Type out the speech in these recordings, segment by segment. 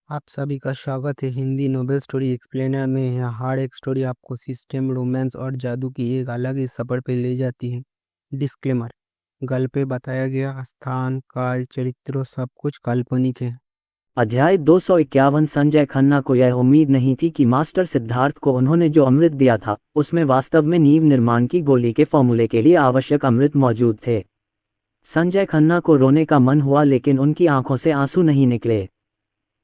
आप सभी का स्वागत है हिंदी नोबेल स्टोरी एक्सप्लेनर में। यहाँ हर एक स्टोरी आपको सिस्टम, रोमांस और जादू की एक अलग ही सफर पे ले जाती है। डिस्क्लेमर: गल्प पे बताया गया स्थान, काल, चरित्रों सब कुछ काल्पनिक है। अध्याय 251। संजय खन्ना को यह उम्मीद नहीं थी कि मास्टर सिद्धार्थ को उन्होंने जो अमृत दिया था उसमें वास्तव में नींव निर्माण की गोली के फॉर्मूले के लिए आवश्यक अमृत मौजूद थे। संजय खन्ना को रोने का मन हुआ, लेकिन उनकी आंखों से आंसू नहीं निकले।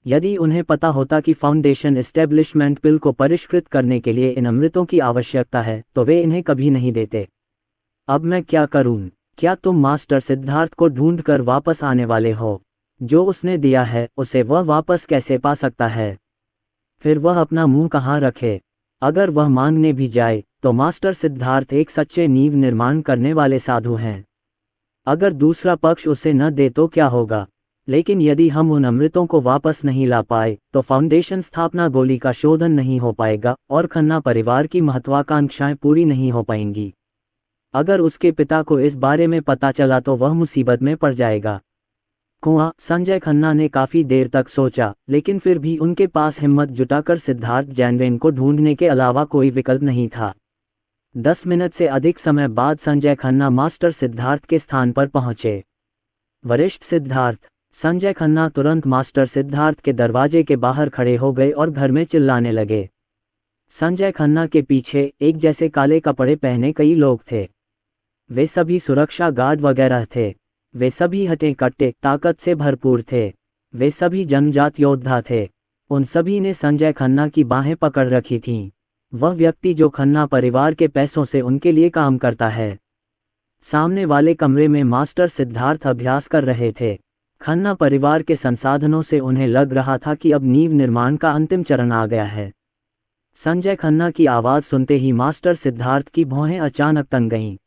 यदि उन्हें पता होता कि फाउंडेशन एस्टेब्लिशमेंट पिल को परिष्कृत करने के लिए इन अमृतों की आवश्यकता है तो वे इन्हें कभी नहीं देते। अब मैं क्या करूं? क्या तुम मास्टर सिद्धार्थ को ढूंढ कर वापस आने वाले हो? जो उसने दिया है उसे वह वापस कैसे पा सकता है? फिर वह अपना मुंह कहाँ रखे? अगर वह मांगने भी जाए तो मास्टर सिद्धार्थ एक सच्चे नींव निर्माण करने वाले साधु हैं। अगर दूसरा पक्ष उसे न दे तो क्या होगा? लेकिन यदि हम उन अमृतों को वापस नहीं ला पाए तो फाउंडेशन स्थापना गोली का शोधन नहीं हो पाएगा और खन्ना परिवार की महत्वाकांक्षाएं पूरी नहीं हो पाएंगी। अगर उसके पिता को इस बारे में पता चला तो वह मुसीबत में पड़ जाएगा। कुआं। संजय खन्ना ने काफी देर तक सोचा, लेकिन फिर भी उनके पास हिम्मत जुटाकर सिद्धार्थ जैनवेन को ढूंढने के अलावा कोई विकल्प नहीं था। 10 मिनट से अधिक समय बाद संजय खन्ना मास्टर सिद्धार्थ के स्थान पर पहुंचे। वरिष्ठ सिद्धार्थ। संजय खन्ना तुरंत मास्टर सिद्धार्थ के दरवाजे के बाहर खड़े हो गए और घर में चिल्लाने लगे। संजय खन्ना के पीछे एक जैसे काले कपड़े पहने कई लोग थे। वे सभी सुरक्षा गार्ड वगैरह थे। वे सभी हटे कट्टे ताकत से भरपूर थे। वे सभी जन्मजात योद्धा थे। उन सभी ने संजय खन्ना की बाहें पकड़ रखी थीं। वह व्यक्ति जो खन्ना परिवार के पैसों से उनके लिए काम करता है। सामने वाले कमरे में मास्टर सिद्धार्थ अभ्यास कर रहे थे। खन्ना परिवार के संसाधनों से उन्हें लग रहा था कि अब नींव निर्माण का अंतिम चरण आ गया है। संजय खन्ना की आवाज़ सुनते ही मास्टर सिद्धार्थ की भौहें अचानक तंग गईं।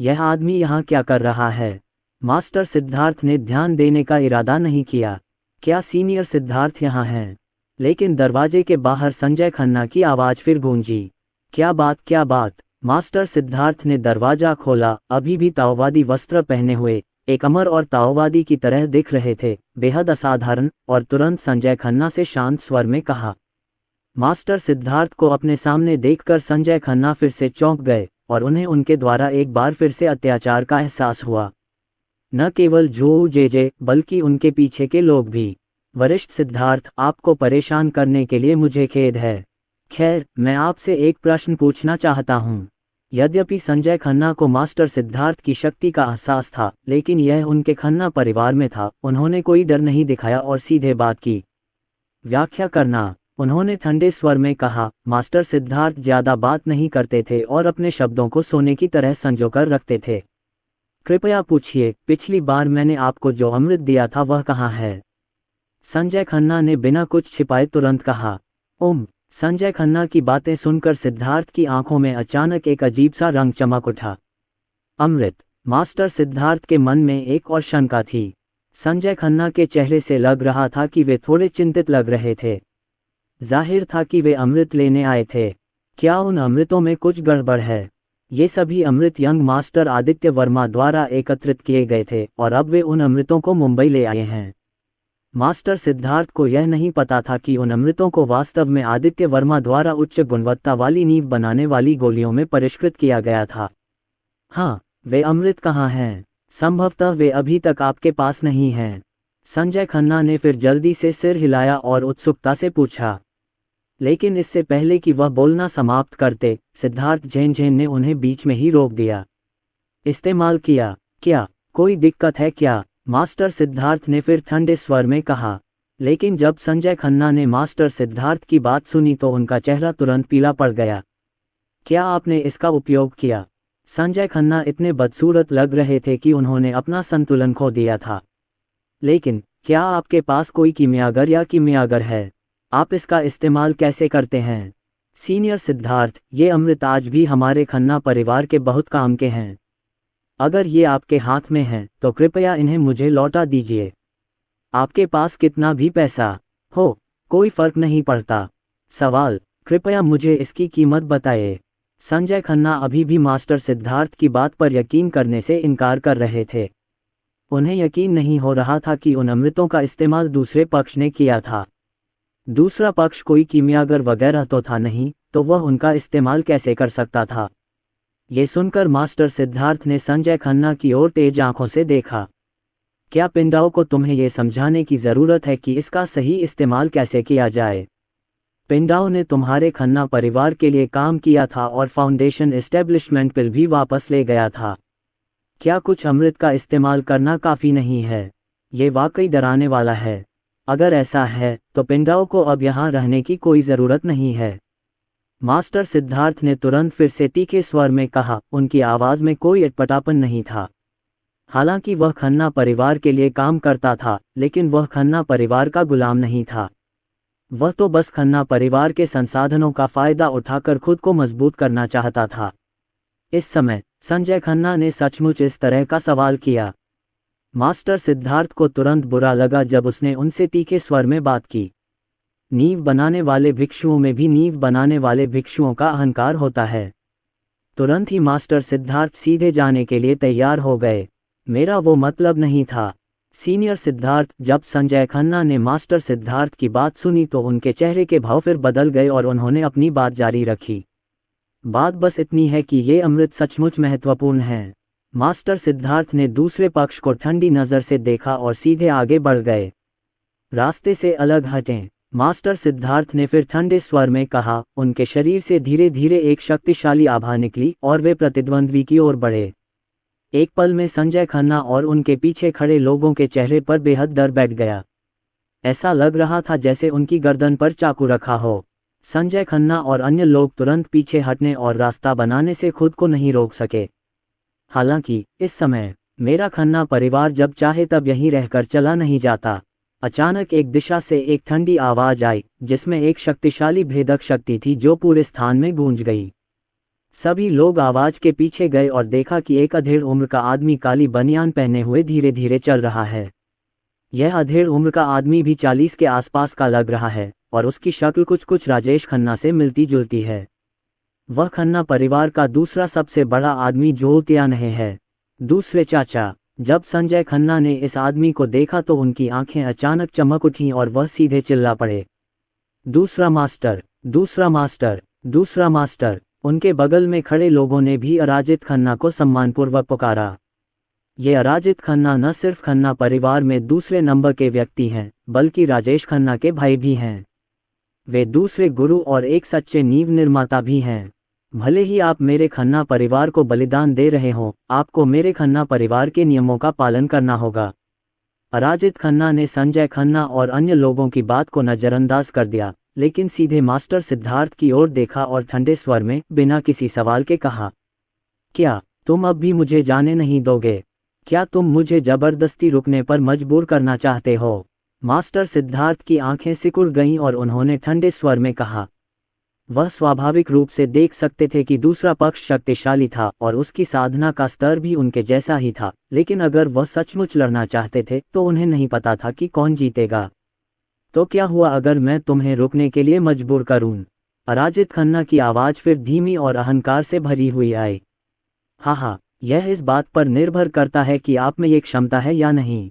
यह आदमी यहाँ क्या कर रहा है? मास्टर सिद्धार्थ ने ध्यान देने का इरादा नहीं किया। क्या सीनियर सिद्धार्थ यहाँ हैं? लेकिन दरवाजे के बाहर संजय खन्ना की आवाज़ फिर गूंजी। क्या बात, क्या बात? मास्टर सिद्धार्थ ने दरवाजा खोला। अभी भी ताओवादी वस्त्र पहने हुए एक अमर और ताओवादी की तरह दिख रहे थे, बेहद असाधारण, और तुरंत संजय खन्ना से शांत स्वर में कहा। मास्टर सिद्धार्थ को अपने सामने देखकर संजय खन्ना फिर से चौंक गए और उन्हें उनके द्वारा एक बार फिर से अत्याचार का एहसास हुआ। न केवल जो जे बल्कि उनके पीछे के लोग भी। वरिष्ठ सिद्धार्थ, आपको परेशान करने के लिए मुझे खेद है। खैर, मैं आपसे एक प्रश्न पूछना चाहता हूँ। यद्यपि संजय खन्ना को मास्टर सिद्धार्थ की शक्ति का एहसास था, लेकिन यह उनके खन्ना परिवार में था। उन्होंने कोई डर नहीं दिखाया और सीधे बात की। व्याख्या करना, उन्होंने ठंडे स्वर में कहा। मास्टर सिद्धार्थ ज्यादा बात नहीं करते थे और अपने शब्दों को सोने की तरह संजोकर रखते थे। कृपया पूछिए, पिछली बार मैंने आपको जो अमृत दिया था वह कहाँ है? संजय खन्ना ने बिना कुछ छिपाए तुरंत कहा। संजय खन्ना की बातें सुनकर सिद्धार्थ की आंखों में अचानक एक अजीब सा रंग चमक उठा। अमृत? मास्टर सिद्धार्थ के मन में एक और शंका थी। संजय खन्ना के चेहरे से लग रहा था कि वे थोड़े चिंतित लग रहे थे। जाहिर था कि वे अमृत लेने आए थे। क्या उन अमृतों में कुछ गड़बड़ है? ये सभी अमृत यंग मास्टर आदित्य वर्मा द्वारा एकत्रित किए गए थे और अब वे उन अमृतों को मुंबई ले आए हैं। मास्टर सिद्धार्थ को यह नहीं पता था कि उन अमृतों को वास्तव में आदित्य वर्मा द्वारा उच्च गुणवत्ता वाली नींव बनाने वाली गोलियों में परिष्कृत किया गया था। हाँ, वे अमृत कहाँ हैं? संभवतः वे अभी तक आपके पास नहीं हैं। संजय खन्ना ने फिर जल्दी से सिर हिलाया और उत्सुकता से पूछा। लेकिन इससे पहले कि वह बोलना समाप्त करते, सिद्धार्थ जैन ने उन्हें बीच में ही रोक दिया। इस्तेमाल किया? क्या कोई दिक्कत है क्या? मास्टर सिद्धार्थ ने फिर ठंडे स्वर में कहा। लेकिन जब संजय खन्ना ने मास्टर सिद्धार्थ की बात सुनी तो उनका चेहरा तुरंत पीला पड़ गया। क्या आपने इसका उपयोग किया? संजय खन्ना इतने बदसूरत लग रहे थे कि उन्होंने अपना संतुलन खो दिया था। लेकिन क्या आपके पास कोई कीमियागर या कीमियागर है? आप इसका इस्तेमाल कैसे करते हैं? सीनियर सिद्धार्थ, ये अमृत आज भी हमारे खन्ना परिवार के बहुत काम के हैं। अगर ये आपके हाथ में हैं तो कृपया इन्हें मुझे लौटा दीजिए। आपके पास कितना भी पैसा हो, कोई फर्क नहीं पड़ता। सवाल, कृपया मुझे इसकी कीमत बताइए। संजय खन्ना अभी भी मास्टर सिद्धार्थ की बात पर यकीन करने से इनकार कर रहे थे। उन्हें यकीन नहीं हो रहा था कि उन अमृतों का इस्तेमाल दूसरे पक्ष ने किया था। दूसरा पक्ष कोई कीमियागर वगैरह तो था नहीं, तो वह उनका इस्तेमाल कैसे कर सकता था। ये सुनकर मास्टर सिद्धार्थ ने संजय खन्ना की ओर तेज आंखों से देखा। क्या पिंडाओं को तुम्हें यह समझाने की ज़रूरत है कि इसका सही इस्तेमाल कैसे किया जाए? पिंडाओं ने तुम्हारे खन्ना परिवार के लिए काम किया था और फाउंडेशन एस्टेब्लिशमेंट बिल भी वापस ले गया था। क्या कुछ अमृत का इस्तेमाल करना काफ़ी नहीं है? ये वाकई डराने वाला है। अगर ऐसा है तो पिंडाओं को अब यहाँ रहने की कोई ज़रूरत नहीं है। मास्टर सिद्धार्थ ने तुरंत फिर से तीखे स्वर में कहा। उनकी आवाज़ में कोई अटपटापन नहीं था। हालांकि वह खन्ना परिवार के लिए काम करता था, लेकिन वह खन्ना परिवार का गुलाम नहीं था। वह तो बस खन्ना परिवार के संसाधनों का फ़ायदा उठाकर खुद को मजबूत करना चाहता था। इस समय संजय खन्ना ने सचमुच इस तरह का सवाल किया। मास्टर सिद्धार्थ को तुरंत बुरा लगा जब उसने उनसे तीखे स्वर में बात की। नींव बनाने वाले भिक्षुओं में भी नींव बनाने वाले भिक्षुओं का अहंकार होता है। तुरंत ही मास्टर सिद्धार्थ सीधे जाने के लिए तैयार हो गए। मेरा वो मतलब नहीं था। सीनियर सिद्धार्थ। जब संजय खन्ना ने मास्टर सिद्धार्थ की बात सुनी तो उनके चेहरे के भाव फिर बदल गए और उन्होंने अपनी बात जारी रखी। बात बस इतनी है कि ये अमृत सचमुच महत्वपूर्ण है। मास्टर सिद्धार्थ ने दूसरे पक्ष को ठंडी नज़र से देखा और सीधे आगे बढ़ गए। रास्ते से अलग हटें, मास्टर सिद्धार्थ ने फिर ठंडे स्वर में कहा। उनके शरीर से धीरे धीरे एक शक्तिशाली आभा निकली और वे प्रतिद्वंद्वी की ओर बढ़े। एक पल में संजय खन्ना और उनके पीछे खड़े लोगों के चेहरे पर बेहद डर बैठ गया। ऐसा लग रहा था जैसे उनकी गर्दन पर चाकू रखा हो। संजय खन्ना और अन्य लोग तुरंत पीछे हटने और रास्ता बनाने से खुद को नहीं रोक सके। हालांकि इस समय मेरा खन्ना परिवार जब चाहे तब यहीं रहकर चला नहीं जाता। अचानक एक दिशा से एक ठंडी आवाज आई, जिसमें एक शक्तिशाली भेदक शक्ति थी जो पूरे स्थान में गूंज गई। सभी लोग आवाज के पीछे गए और देखा कि एक अधेड़ उम्र का आदमी काली बनियान पहने हुए धीरे धीरे चल रहा है। यह अधेड़ उम्र का आदमी भी 40 के आसपास का लग रहा है और उसकी शक्ल कुछ राजेश खन्ना से मिलती जुलती है। वह खन्ना परिवार का दूसरा सबसे बड़ा आदमी जोतिया नहीं है, दूसरे चाचा। जब संजय खन्ना ने इस आदमी को देखा तो उनकी आंखें अचानक चमक उठीं और वह सीधे चिल्ला पड़े, दूसरा मास्टर, दूसरा मास्टर, दूसरा मास्टर। उनके बगल में खड़े लोगों ने भी अराजित खन्ना को सम्मानपूर्वक पुकारा। ये अराजित खन्ना न सिर्फ खन्ना परिवार में दूसरे नंबर के व्यक्ति हैं, बल्कि राजेश खन्ना के भाई भी हैं। वे दूसरे गुरु और एक सच्चे नींव निर्माता भी हैं। भले ही आप मेरे खन्ना परिवार को बलिदान दे रहे हों, आपको मेरे खन्ना परिवार के नियमों का पालन करना होगा। अराजित खन्ना ने संजय खन्ना और अन्य लोगों की बात को नज़रअंदाज कर दिया, लेकिन सीधे मास्टर सिद्धार्थ की ओर देखा और ठंडे स्वर में बिना किसी सवाल के कहा, क्या तुम अब भी मुझे जाने नहीं दोगे? क्या तुम मुझे जबरदस्ती रुकने पर मजबूर करना चाहते हो? मास्टर सिद्धार्थ की आंखें सिकुड़ गईं और उन्होंने ठंडे स्वर में कहा। वह स्वाभाविक रूप से देख सकते थे कि दूसरा पक्ष शक्तिशाली था और उसकी साधना का स्तर भी उनके जैसा ही था, लेकिन अगर वह सचमुच लड़ना चाहते थे तो उन्हें नहीं पता था कि कौन जीतेगा। तो क्या हुआ अगर मैं तुम्हें रुकने के लिए मजबूर करूं? अराजित खन्ना की आवाज़ फिर धीमी और अहंकार से भरी हुई आई। हाँ, यह इस बात पर निर्भर करता है कि आप में ये क्षमता है या नहीं।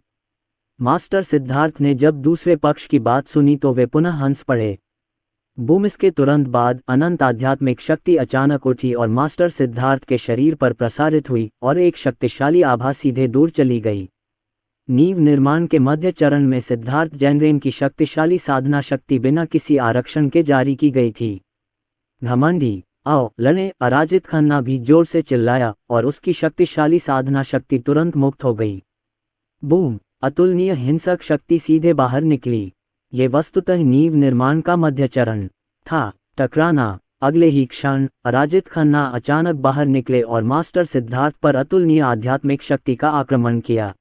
मास्टर सिद्धार्थ ने जब दूसरे पक्ष की बात सुनी तो वे पुनः हंस पड़े। बूम! इसके तुरंत बाद अनंत आध्यात्मिक शक्ति अचानक उठी और मास्टर सिद्धार्थ के शरीर पर प्रसारित हुई और एक शक्तिशाली आभा सीधे दूर चली गई। नींव निर्माण के मध्य चरण में सिद्धार्थ जैनरेन की शक्तिशाली साधना शक्ति बिना किसी आरक्षण के जारी की गई थी। घमंडी, आओ लड़े! अराजित खन्ना भी जोर से चिल्लाया और उसकी शक्तिशाली साधना शक्ति तुरंत मुक्त हो गई। बूम! अतुलनीय हिंसक शक्ति सीधे बाहर निकली। ये वस्तुतः नींव निर्माण का मध्य चरण था। टकराना! अगले ही क्षण अराजित खन्ना अचानक बाहर निकले और मास्टर सिद्धार्थ पर अतुलनीय आध्यात्मिक शक्ति का आक्रमण किया।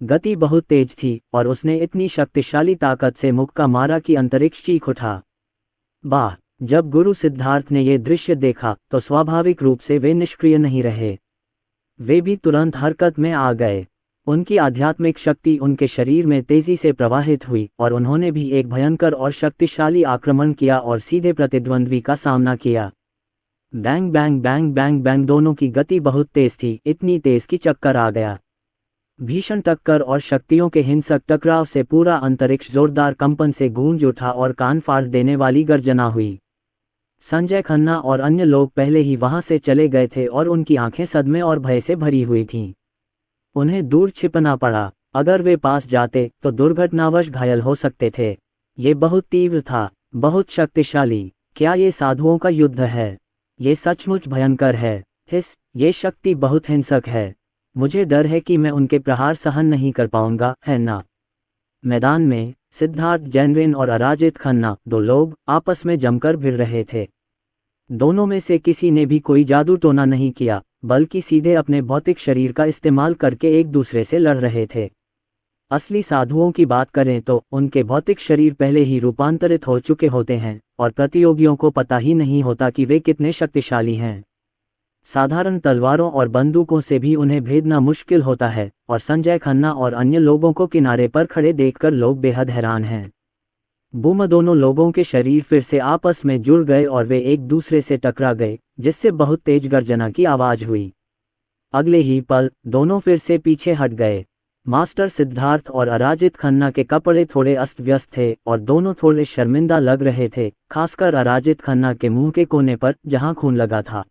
गति बहुत तेज थी और उसने इतनी शक्तिशाली ताकत से मुक्का मारा कि अंतरिक्ष चीख उठा। वाह! जब गुरु सिद्धार्थ ने यह दृश्य देखा तो स्वाभाविक रूप से वे निष्क्रिय नहीं रहे। वे भी तुरंत हरकत में आ गए। उनकी आध्यात्मिक शक्ति उनके शरीर में तेजी से प्रवाहित हुई और उन्होंने भी एक भयंकर और शक्तिशाली आक्रमण किया और सीधे प्रतिद्वंद्वी का सामना किया। Bang bang bang bang bang! दोनों की गति बहुत तेज थी, इतनी तेज कि चक्कर आ गया। भीषण टक्कर और शक्तियों के हिंसक टकराव से पूरा अंतरिक्ष जोरदार कंपन से गूंज उठा और कान फाड़ देने वाली गर्जना हुई। संजय खन्ना और अन्य लोग पहले ही वहां से चले गए थे और उनकी आंखें सदमे और भय से भरी हुई थीं। उन्हें दूर छिपना पड़ा। अगर वे पास जाते तो दुर्घटनावश घायल हो सकते थे। ये बहुत तीव्र था, बहुत शक्तिशाली। क्या ये साधुओं का युद्ध है? ये सचमुच भयंकर है। ये शक्ति बहुत हिंसक है। मुझे डर है कि मैं उनके प्रहार सहन नहीं कर पाऊंगा, है ना? मैदान में सिद्धार्थ जैनरेन और अराजित खन्ना, दो लोग, आपस में जमकर भिड़ रहे थे। दोनों में से किसी ने भी कोई जादू टोना नहीं किया, बल्कि सीधे अपने भौतिक शरीर का इस्तेमाल करके एक दूसरे से लड़ रहे थे। असली साधुओं की बात करें तो उनके भौतिक शरीर पहले ही रूपांतरित हो चुके होते हैं और प्रतियोगियों को पता ही नहीं होता कि वे कितने शक्तिशाली हैं। साधारण तलवारों और बंदूकों से भी उन्हें भेदना मुश्किल होता है और संजय खन्ना और अन्य लोगों को किनारे पर खड़े देखकर लोग बेहद हैरान हैं। बूम, दोनों लोगों के शरीर फिर से आपस में जुड़ गए और वे एक दूसरे से टकरा गए, जिससे बहुत तेज गर्जना की आवाज हुई। अगले ही पल दोनों फिर से पीछे हट गए। मास्टर सिद्धार्थ और अराजित खन्ना के कपड़े थोड़े अस्त व्यस्त थे और दोनों थोड़े शर्मिंदा लग रहे थे, खासकर अराजित खन्ना के मुंह के कोने पर जहां खून लगा था।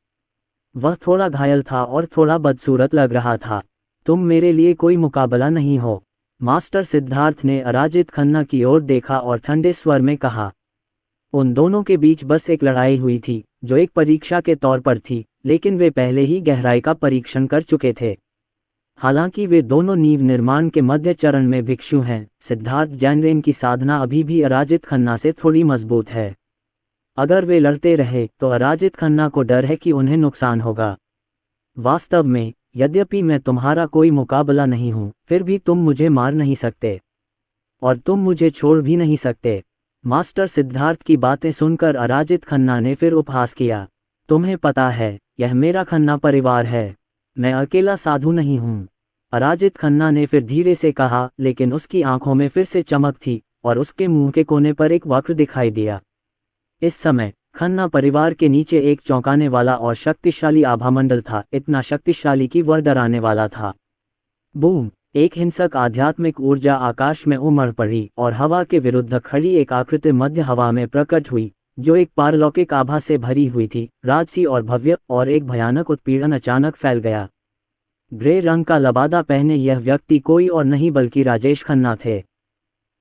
वह थोड़ा घायल था और थोड़ा बदसूरत लग रहा था। तुम मेरे लिए कोई मुकाबला नहीं हो। मास्टर सिद्धार्थ ने अराजित खन्ना की ओर देखा और ठंडे स्वर में कहा। उन दोनों के बीच बस एक लड़ाई हुई थी जो एक परीक्षा के तौर पर थी, लेकिन वे पहले ही गहराई का परीक्षण कर चुके थे। हालांकि वे दोनों नींव निर्माण के मध्य चरण में भिक्षु हैं, सिद्धार्थ जैनरेन की साधना अभी भी अराजित खन्ना से थोड़ी मजबूत है। अगर वे लड़ते रहे तो अराजित खन्ना को डर है कि उन्हें नुकसान होगा। वास्तव में, यद्यपि मैं तुम्हारा कोई मुकाबला नहीं हूं, फिर भी तुम मुझे मार नहीं सकते और तुम मुझे छोड़ भी नहीं सकते। मास्टर सिद्धार्थ की बातें सुनकर अराजित खन्ना ने फिर उपहास किया। तुम्हें पता है, यह मेरा खन्ना परिवार है। मैं अकेला साधु नहीं हूं। अराजित खन्ना ने फिर धीरे से कहा, लेकिन उसकी आंखों में फिर से चमक थी और उसके मुंह के कोने पर एक वक्र दिखाई दिया। इस समय खन्ना परिवार के नीचे एक चौंकाने वाला और शक्तिशाली आभामंडल था, इतना शक्तिशाली कि वह डराने वाला था। बूम! एक हिंसक आध्यात्मिक ऊर्जा आकाश में उमड़ पड़ी और हवा के विरुद्ध खड़ी एक आकृति मध्य हवा में प्रकट हुई, जो एक पारलौकिक आभा से भरी हुई थी, राजसी और भव्य, और एक भयानक उत्पीड़न अचानक फैल गया। ग्रे रंग का लबादा पहने यह व्यक्ति कोई और नहीं बल्कि राजेश खन्ना थे।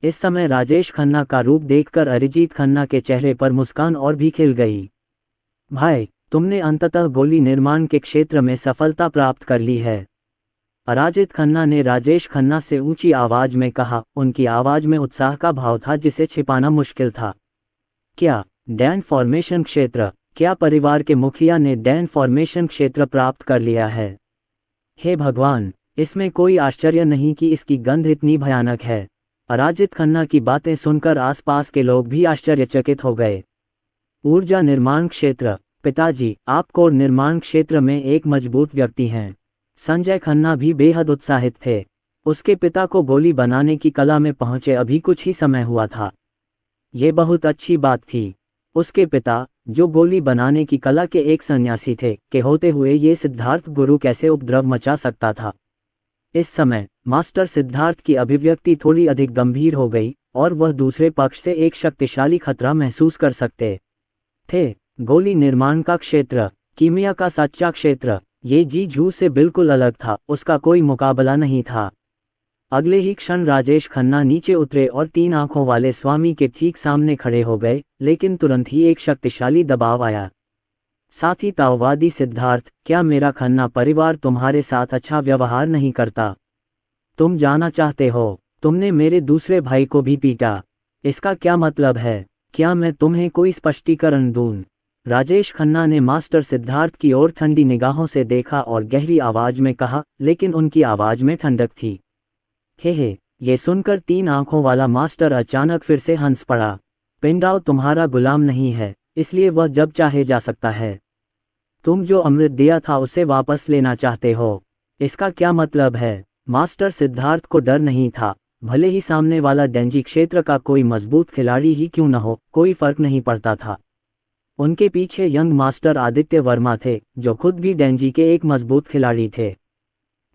इस समय राजेश खन्ना का रूप देखकर अरिजीत खन्ना के चेहरे पर मुस्कान और भी खिल गई। भाई, तुमने अंततः गोली निर्माण के क्षेत्र में सफलता प्राप्त कर ली है। अराजित खन्ना ने राजेश खन्ना से ऊंची आवाज में कहा। उनकी आवाज में उत्साह का भाव था जिसे छिपाना मुश्किल था। क्या डैन फॉर्मेशन क्षेत्र? क्या परिवार के मुखिया ने डैन फॉर्मेशन क्षेत्र प्राप्त कर लिया है? हे भगवान, इसमें कोई आश्चर्य नहीं कि इसकी गंध इतनी भयानक है। अराजित खन्ना की बातें सुनकर आसपास के लोग भी आश्चर्यचकित हो गए। ऊर्जा निर्माण क्षेत्र? पिताजी, आप कोर निर्माण क्षेत्र में एक मजबूत व्यक्ति हैं। संजय खन्ना भी बेहद उत्साहित थे। उसके पिता को गोली बनाने की कला में पहुंचे अभी कुछ ही समय हुआ था। ये बहुत अच्छी बात थी। उसके पिता, जो गोली बनाने की कला के एक सन्यासी थे, के होते हुए ये सिद्धार्थ गुरु कैसे उपद्रव मचा सकता था? इस समय मास्टर सिद्धार्थ की अभिव्यक्ति थोड़ी अधिक गंभीर हो गई और वह दूसरे पक्ष से एक शक्तिशाली खतरा महसूस कर सकते थे। गोली निर्माण का क्षेत्र, कीमिया का सच्चा क्षेत्र, ये जी झू से बिल्कुल अलग था। उसका कोई मुकाबला नहीं था। अगले ही क्षण राजेश खन्ना नीचे उतरे और 3 आंखों वाले स्वामी के ठीक सामने खड़े हो गए, लेकिन तुरंत ही एक शक्तिशाली दबाव आया। साथ ही ताओवादी सिद्धार्थ, क्या मेरा खन्ना परिवार तुम्हारे साथ अच्छा व्यवहार नहीं करता? तुम जाना चाहते हो, तुमने मेरे दूसरे भाई को भी पीटा। इसका क्या मतलब है? क्या मैं तुम्हें कोई स्पष्टीकरण दूं? राजेश खन्ना ने मास्टर सिद्धार्थ की ओर ठंडी निगाहों से देखा और गहरी आवाज में कहा, लेकिन उनकी आवाज में ठंडक थी। हे, ये सुनकर 3 आंखों वाला मास्टर अचानक फिर से हंस पड़ा। पिंडाओ तुम्हारा गुलाम नहीं है, इसलिए वह जब चाहे जा सकता है। तुम जो अमृत दिया था उसे वापस लेना चाहते हो। इसका क्या मतलब है? मास्टर सिद्धार्थ को डर नहीं था। भले ही सामने वाला डेंजी क्षेत्र का कोई मजबूत खिलाड़ी ही क्यों न हो, कोई फर्क नहीं पड़ता था। उनके पीछे यंग मास्टर आदित्य वर्मा थे, जो खुद भी डेंजी के एक मजबूत खिलाड़ी थे।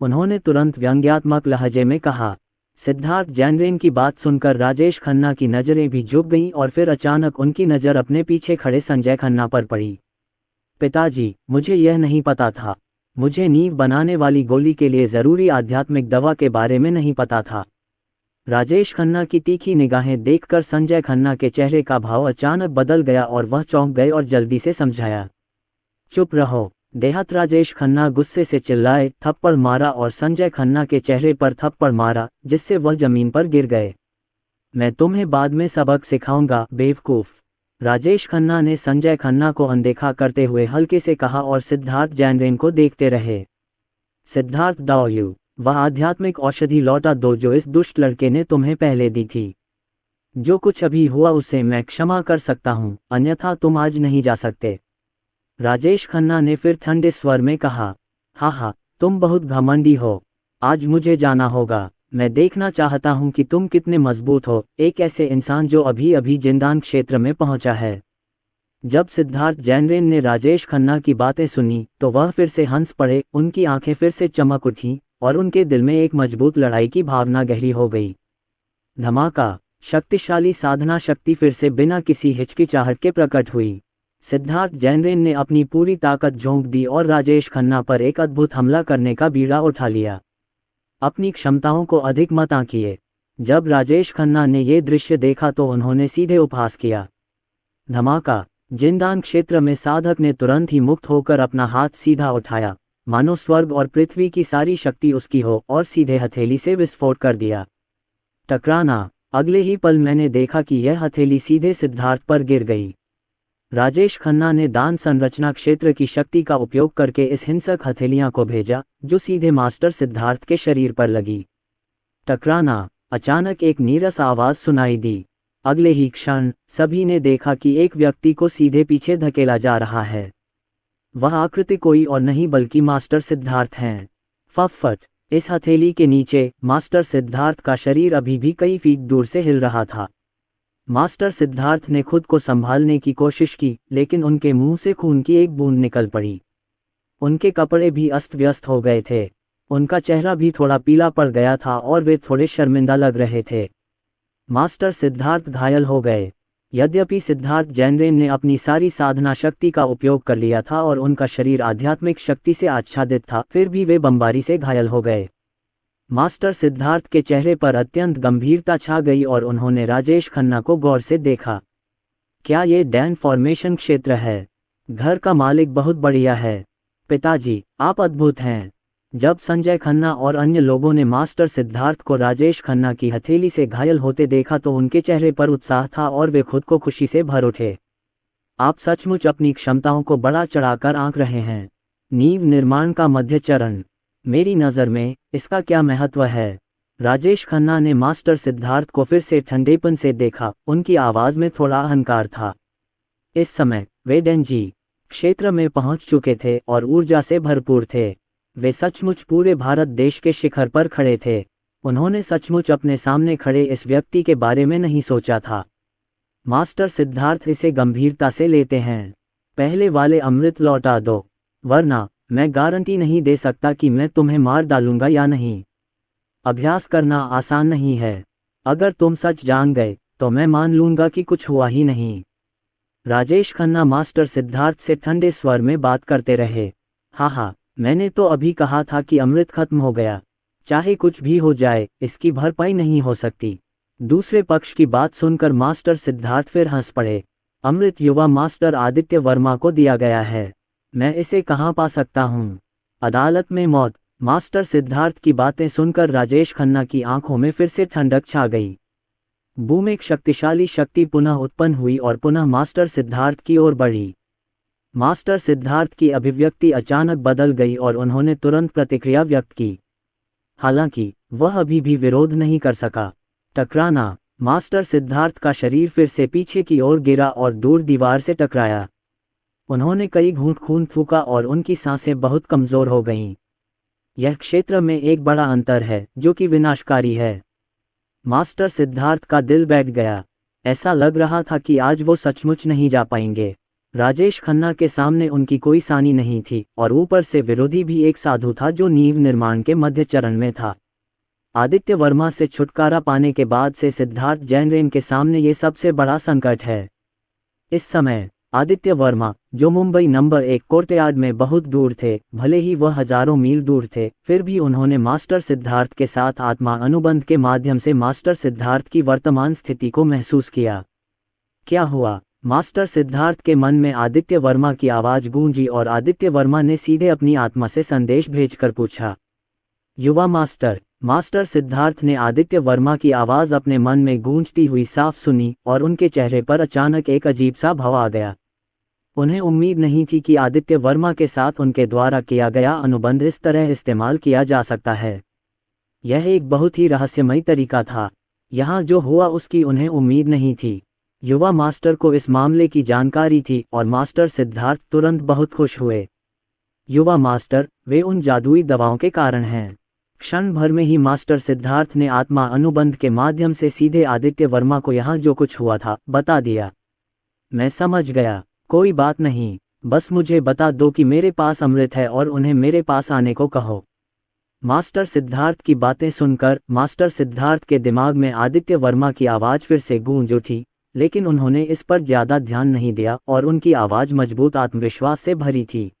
उन्होंने तुरंत व्यंग्यात्मक लहजे में कहा। सिद्धार्थ जैनरेन की बात सुनकर राजेश खन्ना की नज़रें भी झुक गईं और फिर अचानक उनकी नज़र अपने पीछे खड़े संजय खन्ना पर पड़ी। पिताजी, मुझे यह नहीं पता था। मुझे नींव बनाने वाली गोली के लिए ज़रूरी आध्यात्मिक दवा के बारे में नहीं पता था। राजेश खन्ना की तीखी निगाहें देखकर संजय खन्ना के चेहरे का भाव अचानक बदल गया और वह चौंक गए और जल्दी से समझाया। चुप रहो। देहात राजेश खन्ना गुस्से से चिल्लाए, थप्पड़ मारा और संजय खन्ना के चेहरे पर थप्पड़ मारा, जिससे वह जमीन पर गिर गए। मैं तुम्हें बाद में सबक सिखाऊंगा, बेवकूफ़। राजेश खन्ना ने संजय खन्ना को अनदेखा करते हुए हल्के से कहा और सिद्धार्थ जैनरेन को देखते रहे। सिद्धार्थ दाओयू, वह आध्यात्मिक औषधि लौटा दो जो इस दुष्ट लड़के ने तुम्हें पहले दी थी। जो कुछ अभी हुआ उसे मैं क्षमा कर सकता हूँ, अन्यथा तुम आज नहीं जा सकते। राजेश खन्ना ने फिर ठंडे स्वर में कहा। हाँ, तुम बहुत घमंडी हो। आज मुझे जाना होगा। मैं देखना चाहता हूं कि तुम कितने मजबूत हो, एक ऐसे इंसान जो अभी अभी जिंदान क्षेत्र में पहुंचा है। जब सिद्धार्थ जैनरेन ने राजेश खन्ना की बातें सुनी तो वह फिर से हंस पड़े, उनकी आंखें फिर से चमक उठीं और उनके दिल में एक मजबूत लड़ाई की भावना गहरी हो गई। धमाका। शक्तिशाली साधना शक्ति फिर से बिना किसी हिचकिचाहट के प्रकट हुई। सिद्धार्थ जैनरेन ने अपनी पूरी ताकत झोंक दी और राजेश खन्ना पर एक अद्भुत हमला करने का बीड़ा उठा लिया। अपनी क्षमताओं को अधिक मत आंकिए। जब राजेश खन्ना ने ये दृश्य देखा तो उन्होंने सीधे उपहास किया। धमाका। जिंदान क्षेत्र में साधक ने तुरंत ही मुक्त होकर अपना हाथ सीधा उठाया, मानो स्वर्ग और पृथ्वी की सारी शक्ति उसकी हो, और सीधे हथेली से विस्फोट कर दिया। टकराना। अगले ही पल मैंने देखा कि यह हथेली सीधे सिद्धार्थ पर गिर गई। राजेश खन्ना ने दान संरचना क्षेत्र की शक्ति का उपयोग करके इस हिंसक हथेलियां को भेजा, जो सीधे मास्टर सिद्धार्थ के शरीर पर लगी। टकराना। अचानक एक नीरस आवाज सुनाई दी। अगले ही क्षण सभी ने देखा कि एक व्यक्ति को सीधे पीछे धकेला जा रहा है। वह आकृति कोई और नहीं बल्कि मास्टर सिद्धार्थ हैं। फट। इस हथेली के नीचे मास्टर सिद्धार्थ का शरीर अभी भी कई फीट दूर से हिल रहा था। मास्टर सिद्धार्थ ने खुद को संभालने की कोशिश की, लेकिन उनके मुंह से खून की एक बूंद निकल पड़ी। उनके कपड़े भी अस्त व्यस्त हो गए थे। उनका चेहरा भी थोड़ा पीला पड़ गया था और वे थोड़े शर्मिंदा लग रहे थे। मास्टर सिद्धार्थ घायल हो गए। यद्यपि सिद्धार्थ जैनरेन ने अपनी सारी साधना शक्ति का उपयोग कर लिया था और उनका शरीर आध्यात्मिक शक्ति से आच्छादित था, फिर भी वे बमबारी से घायल हो गए। मास्टर सिद्धार्थ के चेहरे पर अत्यंत गंभीरता छा गई और उन्होंने राजेश खन्ना को गौर से देखा। क्या ये डैन फॉर्मेशन क्षेत्र है? घर का मालिक बहुत बढ़िया है। पिताजी, आप अद्भुत हैं। जब संजय खन्ना और अन्य लोगों ने मास्टर सिद्धार्थ को राजेश खन्ना की हथेली से घायल होते देखा तो उनके चेहरे पर उत्साह था और वे खुद को खुशी से भर उठे। आप सचमुच अपनी क्षमताओं को बढ़ा चढ़ाकर आंक रहे हैं। नींव निर्माण का मध्य चरण। मेरी नज़र में इसका क्या महत्व है? राजेश खन्ना ने मास्टर सिद्धार्थ को फिर से ठंडेपन से देखा, उनकी आवाज़ में थोड़ा अहंकार था। इस समय वे डेंजी क्षेत्र में पहुंच चुके थे और ऊर्जा से भरपूर थे। वे सचमुच पूरे भारत देश के शिखर पर खड़े थे। उन्होंने सचमुच अपने सामने खड़े इस व्यक्ति के बारे में नहीं सोचा था। मास्टर सिद्धार्थ इसे गंभीरता से लेते हैं। पहले वाले अमृत लौटा दो, वरना मैं गारंटी नहीं दे सकता कि मैं तुम्हें मार डालूंगा या नहीं। अभ्यास करना आसान नहीं है। अगर तुम सच जान गए तो मैं मान लूंगा कि कुछ हुआ ही नहीं। राजेश खन्ना मास्टर सिद्धार्थ से ठंडे स्वर में बात करते रहे। हाँ, मैंने तो अभी कहा था कि अमृत खत्म हो गया। चाहे कुछ भी हो जाए, इसकी भरपाई नहीं हो सकती। दूसरे पक्ष की बात सुनकर मास्टर सिद्धार्थ फिर हंस पड़े। अमृत युवा मास्टर आदित्य वर्मा को दिया गया है। मैं इसे कहाँ पा सकता हूँ? अदालत में मौत। मास्टर सिद्धार्थ की बातें सुनकर राजेश खन्ना की आंखों में फिर से ठंडक छा गई। बूम। एक शक्तिशाली शक्ति पुनः उत्पन्न हुई और पुनः मास्टर सिद्धार्थ की ओर बढ़ी। मास्टर सिद्धार्थ की अभिव्यक्ति अचानक बदल गई और उन्होंने तुरंत प्रतिक्रिया व्यक्त की। हालांकि वह अभी भी विरोध नहीं कर सका। टकराना। मास्टर सिद्धार्थ का शरीर फिर से पीछे की ओर गिरा और दूर दीवार से टकराया। उन्होंने कई घूंट खून फूका और उनकी सांसें बहुत कमजोर हो गईं। यह क्षेत्र में एक बड़ा अंतर है जो कि विनाशकारी है। मास्टर सिद्धार्थ का दिल बैठ गया। ऐसा लग रहा था कि आज वो सचमुच नहीं जा पाएंगे। राजेश खन्ना के सामने उनकी कोई सानी नहीं थी और ऊपर से विरोधी भी एक साधु था जो नींव निर्माण के मध्य चरण में था। आदित्य वर्मा से छुटकारा पाने के बाद से सिद्धार्थ जैनरेन के सामने ये सबसे बड़ा संकट है। इस समय आदित्य वर्मा, जो मुंबई नंबर 1 कोर्टयार्ड में बहुत दूर थे, भले ही वह हजारों मील दूर थे, फिर भी उन्होंने मास्टर सिद्धार्थ के साथ आत्मा अनुबंध के माध्यम से मास्टर सिद्धार्थ की वर्तमान स्थिति को महसूस किया। क्या हुआ? मास्टर सिद्धार्थ के मन में आदित्य वर्मा की आवाज गूंजी और आदित्य वर्मा ने सीधे अपनी आत्मा से संदेश भेजकर पूछा, युवा मास्टर। मास्टर सिद्धार्थ ने आदित्य वर्मा की आवाज अपने मन में गूंजती हुई साफ सुनी और उनके चेहरे पर अचानक एक अजीब सा भाव आ गया। उन्हें उम्मीद नहीं थी कि आदित्य वर्मा के साथ उनके द्वारा किया गया अनुबंध इस तरह इस्तेमाल किया जा सकता है। यह एक बहुत ही रहस्यमय तरीका था। यहाँ जो हुआ उसकी उन्हें उम्मीद नहीं थी। युवा मास्टर को इस मामले की जानकारी थी और मास्टर सिद्धार्थ तुरंत बहुत खुश हुए। युवा मास्टर, वे उन जादुई दवाओं के कारण हैं। क्षण भर में ही मास्टर सिद्धार्थ ने आत्मा अनुबंध के माध्यम से सीधे आदित्य वर्मा को यहाँ जो कुछ हुआ था बता दिया। मैं समझ गया, कोई बात नहीं, बस मुझे बता दो कि मेरे पास अमृत है और उन्हें मेरे पास आने को कहो। मास्टर सिद्धार्थ की बातें सुनकर मास्टर सिद्धार्थ के दिमाग में आदित्य वर्मा की आवाज़ फिर से गूंज उठी, लेकिन उन्होंने इस पर ज़्यादा ध्यान नहीं दिया और उनकी आवाज़ मजबूत आत्मविश्वास से भरी थी।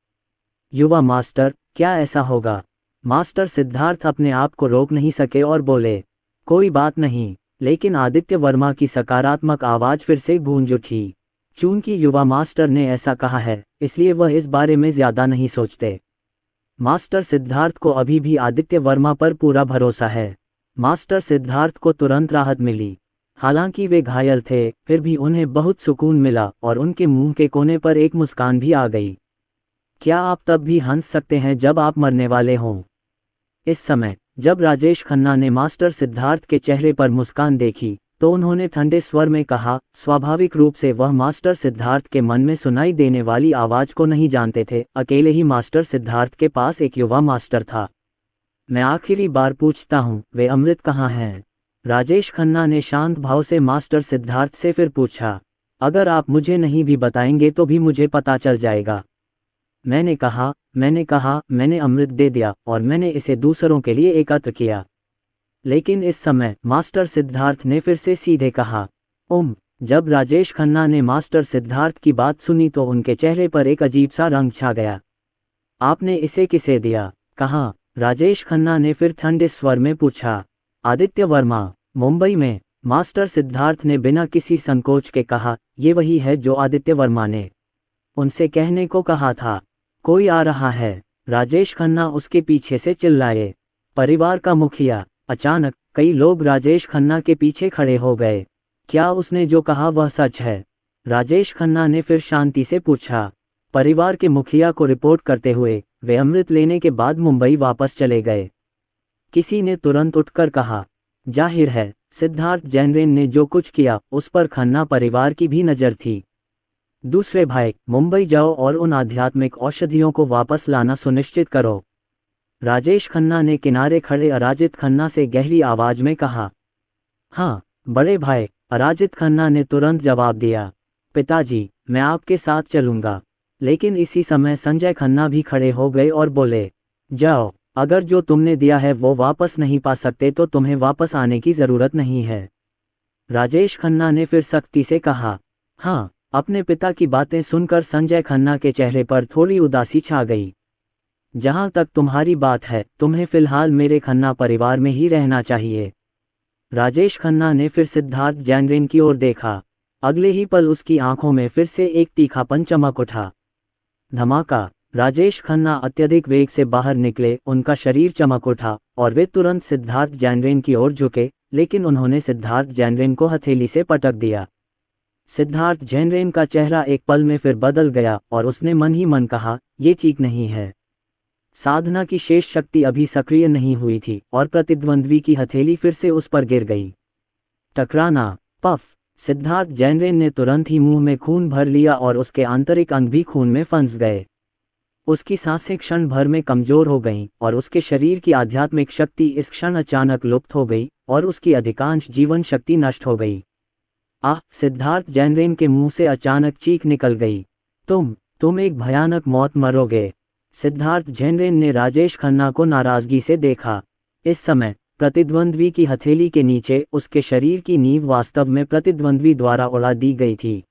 युवा मास्टर, क्या ऐसा होगा? मास्टर सिद्धार्थ अपने आप को रोक नहीं सके और बोले, कोई बात नहीं। लेकिन आदित्य वर्मा की सकारात्मक आवाज़ फिर से गूंज उठी। चूंकि युवा मास्टर ने ऐसा कहा है, इसलिए वह इस बारे में ज़्यादा नहीं सोचते। मास्टर सिद्धार्थ को अभी भी आदित्य वर्मा पर पूरा भरोसा है। मास्टर सिद्धार्थ को तुरंत राहत मिली। हालांकि वे घायल थे, फिर भी उन्हें बहुत सुकून मिला और उनके मुंह के कोने पर एक मुस्कान भी आ गई। क्या आप तब भी हंस सकते हैं जब आप मरने वाले हों? इस समय जब राजेश खन्ना ने मास्टर सिद्धार्थ के चेहरे पर मुस्कान देखी तो उन्होंने ठंडे स्वर में कहा, स्वाभाविक रूप से वह मास्टर सिद्धार्थ के मन में सुनाई देने वाली आवाज़ को नहीं जानते थे। अकेले ही मास्टर सिद्धार्थ के पास एक युवा मास्टर था। मैं आखिरी बार पूछता हूँ, वे अमृत कहाँ हैं? राजेश खन्ना ने शांत भाव से मास्टर सिद्धार्थ से फिर पूछा, अगर आप मुझे नहीं भी बताएंगे तो भी मुझे पता चल जाएगा। मैंने कहा मैंने अमृत दे दिया और मैंने इसे दूसरों के लिए एकत्र किया। लेकिन इस समय मास्टर सिद्धार्थ ने फिर से सीधे कहा, जब राजेश खन्ना ने मास्टर सिद्धार्थ की बात सुनी तो उनके चेहरे पर एक अजीब सा रंग छा गया। आपने इसे किसे दिया? कहाँ? राजेश खन्ना ने फिर ठंडे स्वर में पूछा। आदित्य वर्मा, मुंबई में। मास्टर सिद्धार्थ ने बिना किसी संकोच के कहा, ये वही है जो आदित्य वर्मा ने उनसे कहने को कहा था। कोई आ रहा है। राजेश खन्ना उसके पीछे से चिल्लाए। परिवार का मुखिया। अचानक कई लोग राजेश खन्ना के पीछे खड़े हो गए। क्या उसने जो कहा वह सच है? राजेश खन्ना ने फिर शांति से पूछा। परिवार के मुखिया को रिपोर्ट करते हुए वे अमृत लेने के बाद मुंबई वापस चले गए। किसी ने तुरंत उठकर कहा, जाहिर है सिद्धार्थ जैनरेन ने जो कुछ किया उस पर खन्ना परिवार की भी नज़र थी। दूसरे भाई, मुंबई जाओ और उन आध्यात्मिक औषधियों को वापस लाना सुनिश्चित करो। राजेश खन्ना ने किनारे खड़े अराजित खन्ना से गहरी आवाज में कहा। हाँ बड़े भाई, अराजित खन्ना ने तुरंत जवाब दिया। पिताजी, मैं आपके साथ चलूंगा। लेकिन इसी समय संजय खन्ना भी खड़े हो गए और बोले, जाओ, अगर जो तुमने दिया है वो वापस नहीं पा सकते तो तुम्हें वापस आने की ज़रूरत नहीं है। राजेश खन्ना ने फिर सख्ती से कहा। हाँ। अपने पिता की बातें सुनकर संजय खन्ना के चेहरे पर थोड़ी उदासी छा गई। जहां तक तुम्हारी बात है, तुम्हें फिलहाल मेरे खन्ना परिवार में ही रहना चाहिए। राजेश खन्ना ने फिर सिद्धार्थ जैनरेन की ओर देखा। अगले ही पल उसकी आंखों में फिर से एक तीखापन चमक उठा। धमाका। राजेश खन्ना अत्यधिक वेग से बाहर निकले, उनका शरीर चमक उठा और वे तुरंत सिद्धार्थ जैनरेन की ओर झुके, लेकिन उन्होंने सिद्धार्थ जैनरेन को हथेली से पटक दिया। सिद्धार्थ जैनरेन का चेहरा एक पल में फिर बदल गया और उसने मन ही मन कहा, ये ठीक नहीं है। साधना की शेष शक्ति अभी सक्रिय नहीं हुई थी और प्रतिद्वंद्वी की हथेली फिर से उस पर गिर गई। टकराना। पफ। सिद्धार्थ जैनरेन ने तुरंत ही मुंह में खून भर लिया और उसके आंतरिक अंग भी खून में फंस गए। उसकी सांसें क्षण भर में कमजोर हो गईं और उसके शरीर की आध्यात्मिक शक्ति इस क्षण अचानक लुप्त हो गई और उसकी अधिकांश जीवन शक्ति नष्ट हो गई। आह! सिद्धार्थ जैनरेन के मुंह से अचानक चीख निकल गई। तुम एक भयानक मौत मरोगे। सिद्धार्थ जैनरेन ने राजेश खन्ना को नाराजगी से देखा। इस समय प्रतिद्वंद्वी की हथेली के नीचे उसके शरीर की नींव वास्तव में प्रतिद्वंद्वी द्वारा उड़ा दी गई थी।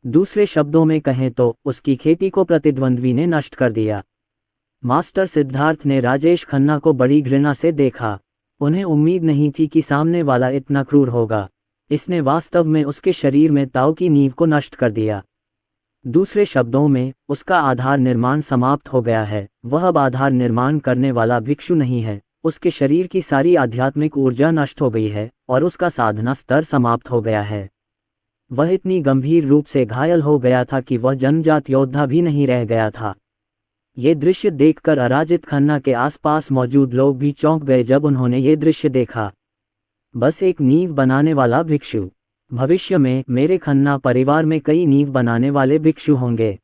दूसरे शब्दों में कहें तो उसकी खेती को प्रतिद्वंद्वी ने नष्ट कर दिया। मास्टर सिद्धार्थ ने राजेश खन्ना को बड़ी घृणा से देखा। उन्हें उम्मीद नहीं थी कि सामने वाला इतना क्रूर होगा। इसने वास्तव में उसके शरीर में ताऊ की नींव को नष्ट कर दिया। दूसरे शब्दों में उसका आधार निर्माण समाप्त हो गया है। वह अब आधार निर्माण करने वाला भिक्षु नहीं है। उसके शरीर की सारी आध्यात्मिक ऊर्जा नष्ट हो गई है और उसका साधना स्तर समाप्त हो गया है। वह इतनी गंभीर रूप से घायल हो गया था कि वह जन्मजात योद्धा भी नहीं रह गया था। ये दृश्य देखकर अराजित खन्ना के आसपास मौजूद लोग भी चौंक गए जब उन्होंने ये दृश्य देखा। बस एक नींव बनाने वाला भिक्षु। भविष्य में मेरे खन्ना परिवार में कई नींव बनाने वाले भिक्षु होंगे।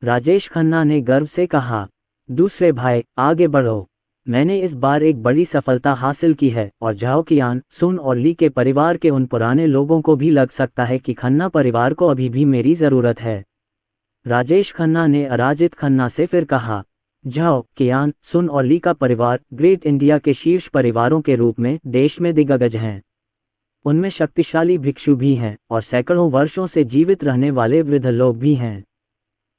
राजेश खन्ना ने गर्व से कहा। दूसरे भाई, आगे बढ़ो। मैंने इस बार एक बड़ी सफलता हासिल की है और झाओ कियान, सुन और ली के परिवार के उन पुराने लोगों को भी लग सकता है कि खन्ना परिवार को अभी भी मेरी ज़रूरत है। राजेश खन्ना ने अराजित खन्ना से फिर कहा। झाओ कियान, सुन और ली का परिवार ग्रेट इंडिया के शीर्ष परिवारों के रूप में देश में दिग्गज हैं। उनमें शक्तिशाली भिक्षु भी हैं और सैकड़ों वर्षों से जीवित रहने वाले वृद्ध लोग भी हैं।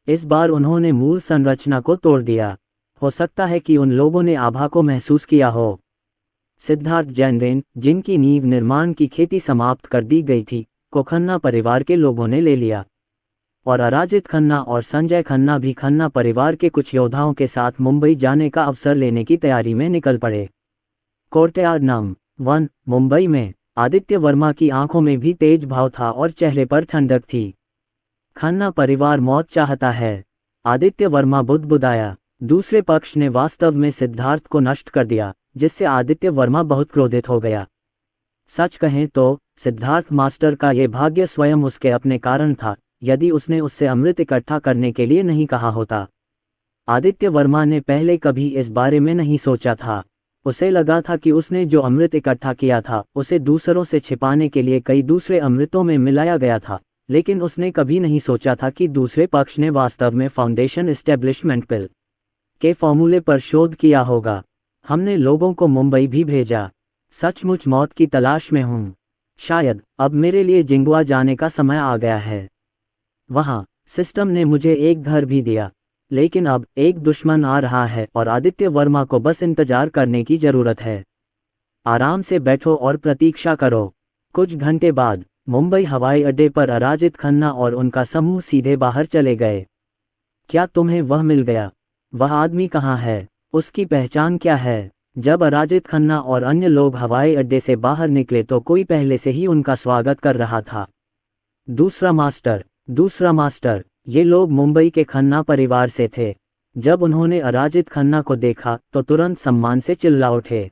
इस बार उन्होंने मूल संरचना को तोड़ दिया। हो सकता है कि उन लोगों ने आभा को महसूस किया हो। सिद्धार्थ जैनरेन, जिनकी नींव निर्माण की खेती समाप्त कर दी गई थी, को खन्ना परिवार के लोगों ने ले लिया और अराजित खन्ना और संजय खन्ना भी खन्ना परिवार के कुछ योद्धाओं के साथ मुंबई जाने का अवसर लेने की तैयारी में निकल पड़े। कोर्टयार्ड नंबर 1, मुंबई में आदित्य वर्मा की आंखों में भी तेज भाव था और चेहरे पर ठंडक थी। खन्ना परिवार मौत चाहता है। आदित्य वर्मा बुदबुदाया। दूसरे पक्ष ने वास्तव में सिद्धार्थ को नष्ट कर दिया, जिससे आदित्य वर्मा बहुत क्रोधित हो गया। सच कहें तो सिद्धार्थ मास्टर का ये भाग्य स्वयं उसके अपने कारण था। यदि उसने उससे अमृत इकट्ठा करने के लिए नहीं कहा होता। आदित्य वर्मा ने पहले कभी इस बारे में नहीं सोचा था। उसे लगा था कि उसने जो अमृत इकट्ठा किया था उसे दूसरों से छिपाने के लिए कई दूसरे अमृतों में मिलाया गया था, लेकिन उसने कभी नहीं सोचा था कि दूसरे पक्ष ने वास्तव में फाउंडेशन एस्टेब्लिशमेंट पिल के फॉर्मूले पर शोध किया होगा। हमने लोगों को मुंबई भी भेजा। सचमुच मौत की तलाश में हूँ। शायद अब मेरे लिए जिंगुआ जाने का समय आ गया है। वहाँ सिस्टम ने मुझे एक घर भी दिया, लेकिन अब एक दुश्मन आ रहा है और आदित्य वर्मा को बस इंतजार करने की जरूरत है। आराम से बैठो और प्रतीक्षा करो। कुछ घंटे बाद मुंबई हवाई अड्डे पर अराजित खन्ना और उनका समूह सीधे बाहर चले गए। क्या तुम्हें वह मिल गया? वह आदमी कहाँ है? उसकी पहचान क्या है? जब अराजित खन्ना और अन्य लोग हवाई अड्डे से बाहर निकले तो कोई पहले से ही उनका स्वागत कर रहा था। दूसरा मास्टर, ये लोग मुंबई के खन्ना परिवार से थे। जब उन्होंने अराजित खन्ना को देखा तो तुरंत सम्मान से चिल्ला उठे।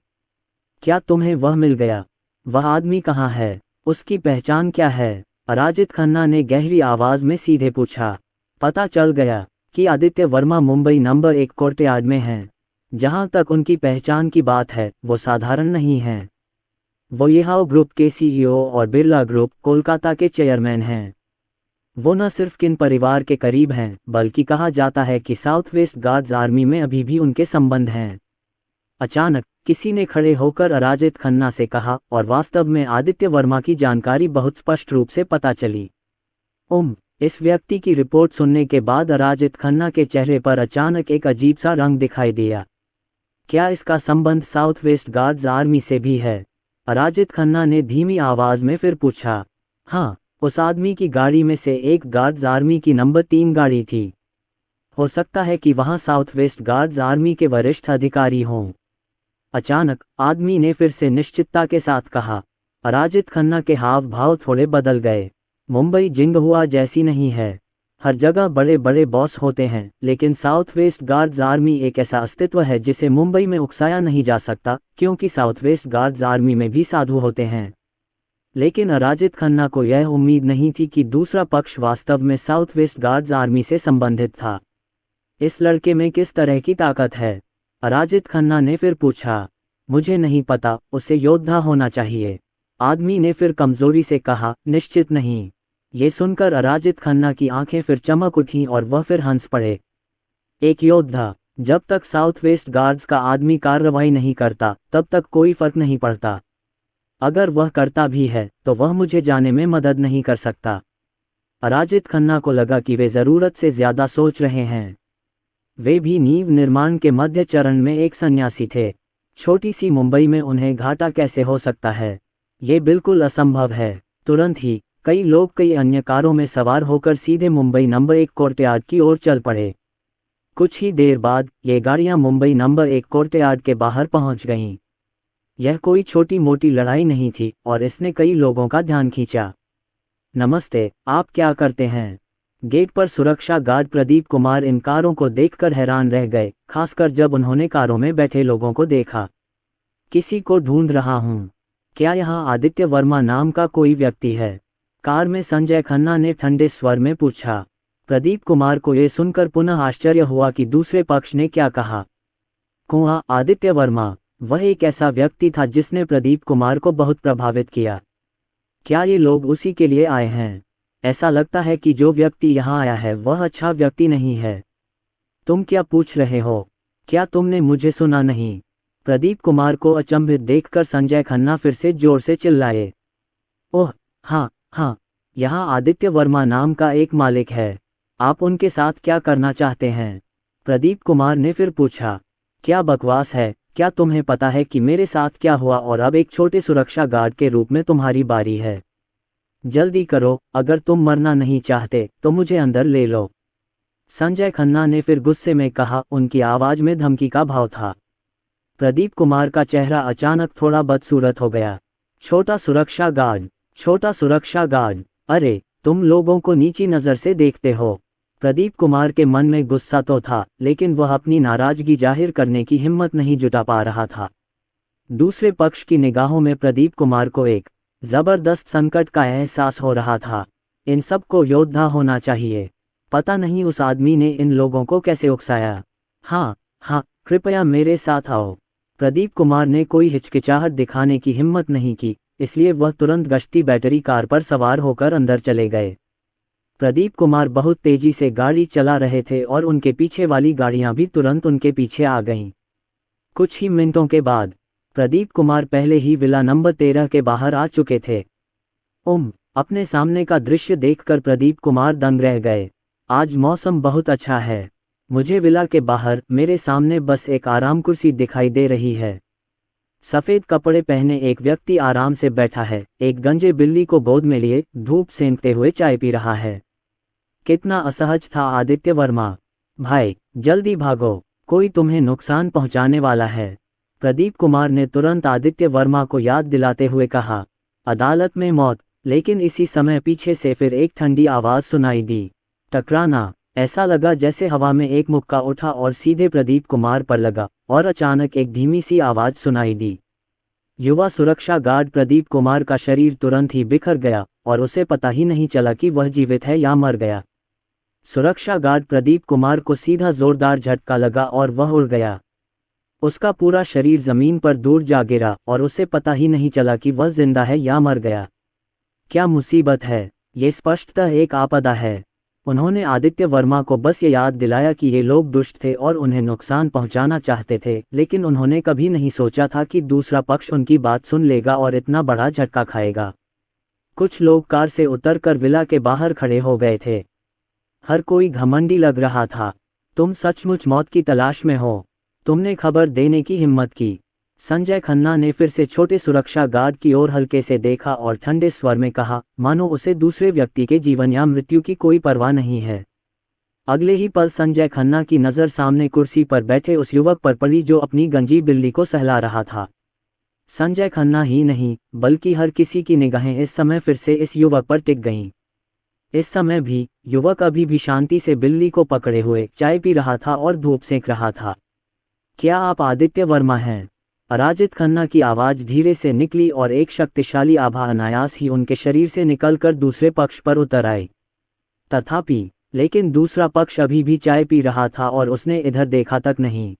क्या तुम्हें वह मिल गया? वह आदमी कहाँ है? उसकी पहचान क्या है? अराजित खन्ना ने गहरी आवाज में सीधे पूछा। पता चल गया कि आदित्य वर्मा मुंबई नंबर 1 कोर्टयार्ड में हैं। जहां तक उनकी पहचान की बात है, वो साधारण नहीं हैं। वो येहाओ ग्रुप के सीईओ और बिरला ग्रुप कोलकाता के चेयरमैन हैं। वो न सिर्फ किन परिवार के करीब हैं, बल्कि कहा जाता है कि साउथ वेस्ट गार्ड्स आर्मी में अभी भी उनके संबंध हैं। अचानक किसी ने खड़े होकर अराजित खन्ना से कहा, और वास्तव में आदित्य वर्मा की जानकारी बहुत स्पष्ट रूप से पता चली। इस व्यक्ति की रिपोर्ट सुनने के बाद अराजित खन्ना के चेहरे पर अचानक एक अजीब सा रंग दिखाई दिया। क्या इसका संबंध साउथ वेस्ट गार्ड्स आर्मी से भी है? अराजित खन्ना ने धीमी आवाज में फिर पूछा। हाँ, उस आदमी की गाड़ी में से एक गार्ड्स आर्मी की नंबर 3 गाड़ी थी। हो सकता है कि वहां साउथ वेस्ट गार्ड्स आर्मी के वरिष्ठ अधिकारी हों। अचानक आदमी ने फिर से निश्चितता के साथ कहा। अराजित खन्ना के हाव भाव थोड़े बदल गए। मुंबई जिंगहुआ जैसी नहीं है। हर जगह बड़े बड़े बॉस होते हैं, लेकिन साउथ वेस्ट गार्ड्स आर्मी एक ऐसा अस्तित्व है जिसे मुंबई में उकसाया नहीं जा सकता, क्योंकि साउथ वेस्ट गार्ड्स आर्मी में भी साधु होते हैं। लेकिन अराजित खन्ना को यह उम्मीद नहीं थी कि दूसरा पक्ष वास्तव में साउथ वेस्ट गार्ड्स आर्मी से संबंधित था। इस लड़के में किस तरह की ताकत है? अराजित खन्ना ने फिर पूछा। मुझे नहीं पता, उसे योद्धा होना चाहिए। आदमी ने फिर कमजोरी से कहा, निश्चित नहीं। ये सुनकर अराजित खन्ना की आंखें फिर चमक उठीं और वह फिर हंस पड़े। एक योद्धा, जब तक साउथ वेस्ट गार्ड्स का आदमी कार्रवाई नहीं करता तब तक कोई फर्क नहीं पड़ता। अगर वह करता भी है तो वह मुझे जाने में मदद नहीं कर सकता। अराजित खन्ना को लगा कि वे ज़रूरत से ज़्यादा सोच रहे हैं। वे भी नींव निर्माण के मध्य चरण में एक सन्यासी थे। छोटी सी मुंबई में उन्हें घाटा कैसे हो सकता है? ये बिल्कुल असंभव है। तुरंत ही कई लोग कई अन्य कारों में सवार होकर सीधे मुंबई नंबर 1 कोर्टयार्ड की ओर चल पड़े। कुछ ही देर बाद ये गाड़ियां मुंबई नंबर 1 कोर्टयार्ड के बाहर पहुंच गईं। यह कोई छोटी मोटी लड़ाई नहीं थी और इसने कई लोगों का ध्यान खींचा। नमस्ते, आप क्या करते हैं? गेट पर सुरक्षा गार्ड प्रदीप कुमार इन कारों को देखकर हैरान रह गए, खासकर जब उन्होंने कारों में बैठे लोगों को देखा। किसी को ढूंढ रहा हूँ। क्या यहाँ आदित्य वर्मा नाम का कोई व्यक्ति है? कार में संजय खन्ना ने ठंडे स्वर में पूछा। प्रदीप कुमार को यह सुनकर पुनः आश्चर्य हुआ कि दूसरे पक्ष ने क्या कहा। कुआं आदित्य वर्मा, वह एक ऐसा व्यक्ति था जिसने प्रदीप कुमार को बहुत प्रभावित किया। क्या ये लोग उसी के लिए आए हैं? ऐसा लगता है कि जो व्यक्ति यहाँ आया है वह अच्छा व्यक्ति नहीं है। तुम क्या पूछ रहे हो? क्या तुमने मुझे सुना नहीं? प्रदीप कुमार को अचंभित देखकर संजय खन्ना फिर से जोर से चिल्लाए। ओह हाँ हाँ, यहाँ आदित्य वर्मा नाम का एक मालिक है। आप उनके साथ क्या करना चाहते हैं? प्रदीप कुमार ने फिर पूछा। क्या बकवास है? क्या तुम्हें पता है कि मेरे साथ क्या हुआ और अब एक छोटे सुरक्षा गार्ड के रूप में तुम्हारी बारी है? जल्दी करो, अगर तुम मरना नहीं चाहते तो मुझे अंदर ले लो। संजय खन्ना ने फिर गुस्से में कहा। उनकी आवाज में धमकी का भाव था। प्रदीप कुमार का चेहरा अचानक थोड़ा बदसूरत हो गया। छोटा सुरक्षा गार्ड, छोटा सुरक्षा गार्ड, अरे तुम लोगों को नीची नज़र से देखते हो। प्रदीप कुमार के मन में गुस्सा तो था, लेकिन वह अपनी नाराजगी जाहिर करने की हिम्मत नहीं जुटा पा रहा था। दूसरे पक्ष की निगाहों में प्रदीप कुमार को एक जबरदस्त संकट का एहसास हो रहा था। इन सब को योद्धा होना चाहिए। पता नहीं उस आदमी ने इन लोगों को कैसे उकसाया। हाँ हाँ, कृपया मेरे साथ आओ। प्रदीप कुमार ने कोई हिचकिचाहट दिखाने की हिम्मत नहीं की, इसलिए वह तुरंत गश्ती बैटरी कार पर सवार होकर अंदर चले गए। प्रदीप कुमार बहुत तेजी से गाड़ी चला रहे थे और उनके पीछे वाली गाड़ियां भी तुरंत उनके पीछे आ गईं। कुछ ही मिनटों के बाद प्रदीप कुमार पहले ही विला नंबर 13 के बाहर आ चुके थे। अपने सामने का दृश्य देखकर प्रदीप कुमार दंग रह गए। आज मौसम बहुत अच्छा है। मुझे विला के बाहर मेरे सामने बस एक आराम कुर्सी दिखाई दे रही है। सफ़ेद कपड़े पहने एक व्यक्ति आराम से बैठा है, एक गंजे बिल्ली को गोद में लिए धूप सेंकते हुए चाय पी रहा है। कितना असहज था आदित्य वर्मा। भाई जल्दी भागो, कोई तुम्हें नुकसान पहुंचाने वाला है। प्रदीप कुमार ने तुरंत आदित्य वर्मा को याद दिलाते हुए कहा। अदालत में मौत। लेकिन इसी समय पीछे से फिर एक ठंडी आवाज़ सुनाई दी। टकराना। ऐसा लगा जैसे हवा में एक मुक्का उठा और सीधे प्रदीप कुमार पर लगा, और अचानक एक धीमी सी आवाज़ सुनाई दी। युवा सुरक्षा गार्ड प्रदीप कुमार का शरीर तुरंत ही बिखर गया और उसे पता ही नहीं चला कि वह जीवित है या मर गया। सुरक्षा गार्ड प्रदीप कुमार को सीधा जोरदार झटका लगा और वह उड़ गया। उसका पूरा शरीर जमीन पर दूर जा गिरा और उसे पता ही नहीं चला कि वह जिंदा है या मर गया। क्या मुसीबत है! ये स्पष्टतः एक आपदा है। उन्होंने आदित्य वर्मा को बस ये याद दिलाया कि ये लोग दुष्ट थे और उन्हें नुकसान पहुंचाना चाहते थे, लेकिन उन्होंने कभी नहीं सोचा था कि दूसरा पक्ष उनकी बात सुन लेगा और इतना बड़ा झटका खाएगा। कुछ लोग कार से उतरकर विला के बाहर खड़े हो गए थे। हर कोई घमंडी लग रहा था। तुम सचमुच मौत की तलाश में हो? तुमने खबर देने की हिम्मत की। संजय खन्ना ने फिर से छोटे सुरक्षा गार्ड की ओर हल्के से देखा और ठंडे स्वर में कहा, मानो उसे दूसरे व्यक्ति के जीवन या मृत्यु की कोई परवाह नहीं है। अगले ही पल संजय खन्ना की नज़र सामने कुर्सी पर बैठे उस युवक पर पड़ी जो अपनी गंजी बिल्ली को सहला रहा था। संजय खन्ना ही नहीं, बल्कि हर किसी की निगाहें इस समय फिर से इस युवक पर टिक गईं। इस समय भी युवक अभी भी शांति से बिल्ली को पकड़े हुए चाय पी रहा था और धूप सेंक रहा था। क्या आप आदित्य वर्मा हैं? अराजित खन्ना की आवाज़ धीरे से निकली और एक शक्तिशाली आभा अनायास ही उनके शरीर से निकलकर दूसरे पक्ष पर उतर आई। तथापि लेकिन दूसरा पक्ष अभी भी चाय पी रहा था और उसने इधर देखा तक नहीं।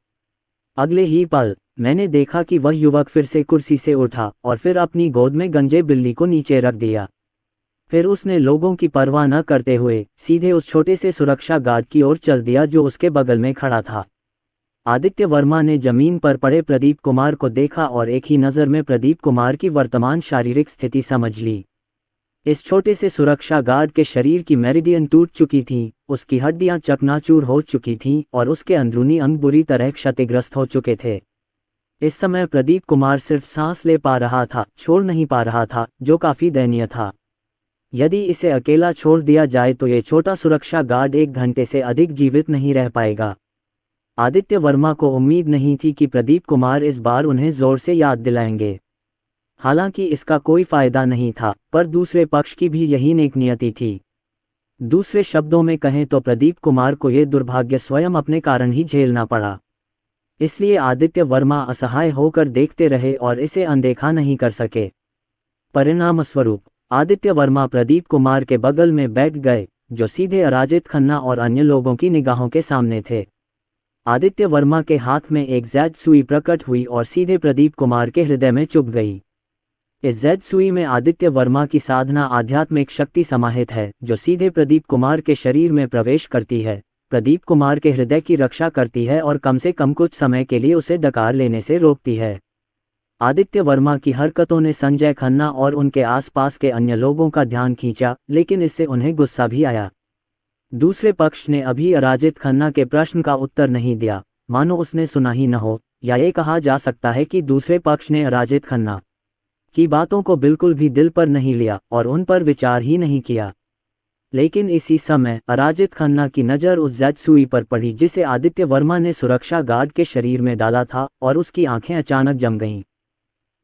अगले ही पल मैंने देखा कि वह युवक फिर से कुर्सी से उठा और फिर अपनी गोद में गंजे बिल्ली को नीचे रख दिया। फिर उसने लोगों की परवाह न करते हुए सीधे उस छोटे से सुरक्षा गार्ड की ओर चल दिया जो उसके बगल में खड़ा था। आदित्य वर्मा ने जमीन पर पड़े प्रदीप कुमार को देखा और एक ही नज़र में प्रदीप कुमार की वर्तमान शारीरिक स्थिति समझ ली। इस छोटे से सुरक्षा गार्ड के शरीर की मेरिडियन टूट चुकी थी, उसकी हड्डियां चकनाचूर हो चुकी थीं और उसके अंदरूनी अंग बुरी तरह क्षतिग्रस्त हो चुके थे। इस समय प्रदीप कुमार सिर्फ सांस ले पा रहा था, छोड़ नहीं पा रहा था, जो काफी दयनीय था। यदि इसे अकेला छोड़ दिया जाए तो ये छोटा सुरक्षा गार्ड 1 घंटे से अधिक जीवित नहीं रह पाएगा। आदित्य वर्मा को उम्मीद नहीं थी कि प्रदीप कुमार इस बार उन्हें जोर से याद दिलाएंगे। हालांकि इसका कोई फायदा नहीं था, पर दूसरे पक्ष की भी यही नेक नियति थी। दूसरे शब्दों में कहें तो प्रदीप कुमार को यह दुर्भाग्य स्वयं अपने कारण ही झेलना पड़ा। इसलिए आदित्य वर्मा असहाय होकर देखते रहे और इसे अनदेखा नहीं कर सके। परिणामस्वरूप आदित्य वर्मा प्रदीप कुमार के बगल में बैठ गए, जो सीधे अराजित खन्ना और अन्य लोगों की निगाहों के सामने थे। आदित्य वर्मा के हाथ में एक जैद सुई प्रकट हुई और सीधे प्रदीप कुमार के हृदय में चुभ गई। इस जैद सुई में आदित्य वर्मा की साधना आध्यात्मिक शक्ति समाहित है, जो सीधे प्रदीप कुमार के शरीर में प्रवेश करती है, प्रदीप कुमार के हृदय की रक्षा करती है और कम से कम कुछ समय के लिए उसे डकार लेने से रोकती है। आदित्य वर्मा की हरकतों ने संजय खन्ना और उनके आसपास के अन्य लोगों का ध्यान खींचा, लेकिन इससे उन्हें गुस्सा भी आया। दूसरे पक्ष ने अभी अराजित खन्ना के प्रश्न का उत्तर नहीं दिया, मानो उसने सुना ही न हो, या ये कहा जा सकता है कि दूसरे पक्ष ने अराजित खन्ना की बातों को बिल्कुल भी दिल पर नहीं लिया और उन पर विचार ही नहीं किया। लेकिन इसी समय अराजित खन्ना की नज़र उस जैद सुई पर पड़ी जिसे आदित्य वर्मा ने सुरक्षा गार्ड के शरीर में डाला था, और उसकी आंखें अचानक जम गईं।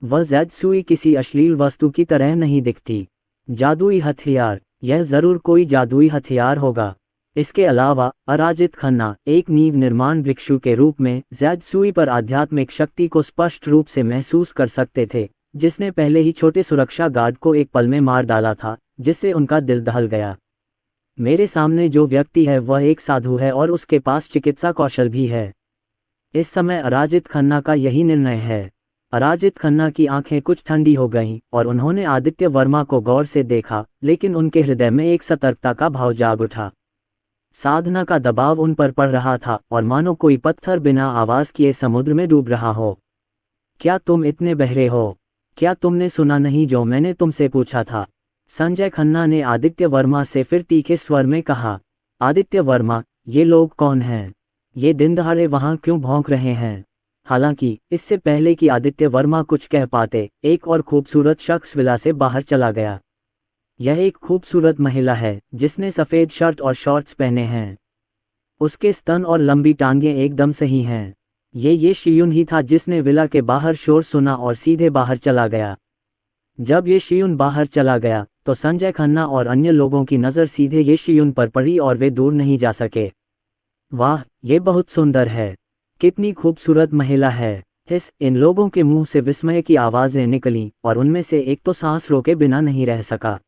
वह जैद सुई किसी अश्लील वस्तु की तरह नहीं दिखती। जादुई हथियार, यह जरूर कोई जादुई हथियार होगा। इसके अलावा अराजित खन्ना एक नींव निर्माण भिक्षु के रूप में जैद सुई पर आध्यात्मिक शक्ति को स्पष्ट रूप से महसूस कर सकते थे, जिसने पहले ही छोटे सुरक्षा गार्ड को एक पल में मार डाला था, जिससे उनका दिल दहल गया। मेरे सामने जो व्यक्ति है वह एक साधु है और उसके पास चिकित्सा कौशल भी है। इस समय अराजित खन्ना का यही निर्णय है। अराजित खन्ना की आंखें कुछ ठंडी हो गईं और उन्होंने आदित्य वर्मा को गौर से देखा, लेकिन उनके हृदय में एक सतर्कता का भाव जाग उठा। साधना का दबाव उन पर पड़ रहा था और मानो कोई पत्थर बिना आवाज किए समुद्र में डूब रहा हो। क्या तुम इतने बहरे हो? क्या तुमने सुना नहीं जो मैंने तुमसे पूछा था? संजय खन्ना ने आदित्य वर्मा से फिर तीखे स्वर में कहा। आदित्य वर्मा, ये लोग कौन हैं? ये दिन दहाड़े वहां क्यों भौंक रहे हैं? हालांकि इससे पहले कि आदित्य वर्मा कुछ कह पाते, एक और खूबसूरत शख्स विला से बाहर चला गया। यह एक खूबसूरत महिला है जिसने सफेद शर्ट और शॉर्ट्स पहने हैं। उसके स्तन और लंबी टांगें एकदम सही हैं। ये शियुन ही था जिसने विला के बाहर शोर सुना और सीधे बाहर चला गया। जब ये शियुन बाहर चला गया तो संजय खन्ना और अन्य लोगों की नज़र सीधे ये शियुन पर पड़ी और वे दूर नहीं जा सके। वाह, ये बहुत सुंदर है। कितनी खूबसूरत महिला है। इन लोगों के मुंह से विस्मय की आवाज़ें निकलीं और उनमें से एक तो सांस रोके बिना नहीं रह सका।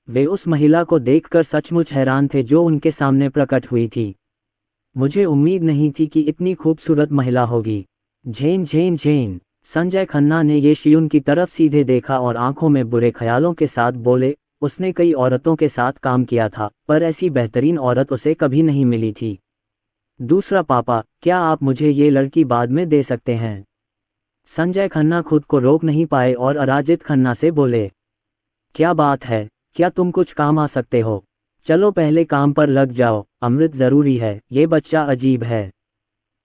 वे उस महिला को देखकर सचमुच हैरान थे जो उनके सामने प्रकट हुई थी। मुझे उम्मीद नहीं थी कि इतनी खूबसूरत महिला होगी। झेन झेन झेन। संजय खन्ना ने ये शियुन की तरफ सीधे देखा और आंखों में बुरे ख्यालों के साथ बोले, उसने कई औरतों के साथ काम किया था, पर ऐसी बेहतरीन औरत उसे कभी नहीं मिली थी। दूसरा पापा, क्या आप मुझे ये लड़की बाद में दे सकते हैं? संजय खन्ना खुद को रोक नहीं पाए और अराजित खन्ना से बोले। क्या बात है, क्या तुम कुछ काम आ सकते हो? चलो पहले काम पर लग जाओ, अमृत जरूरी है, ये बच्चा अजीब है।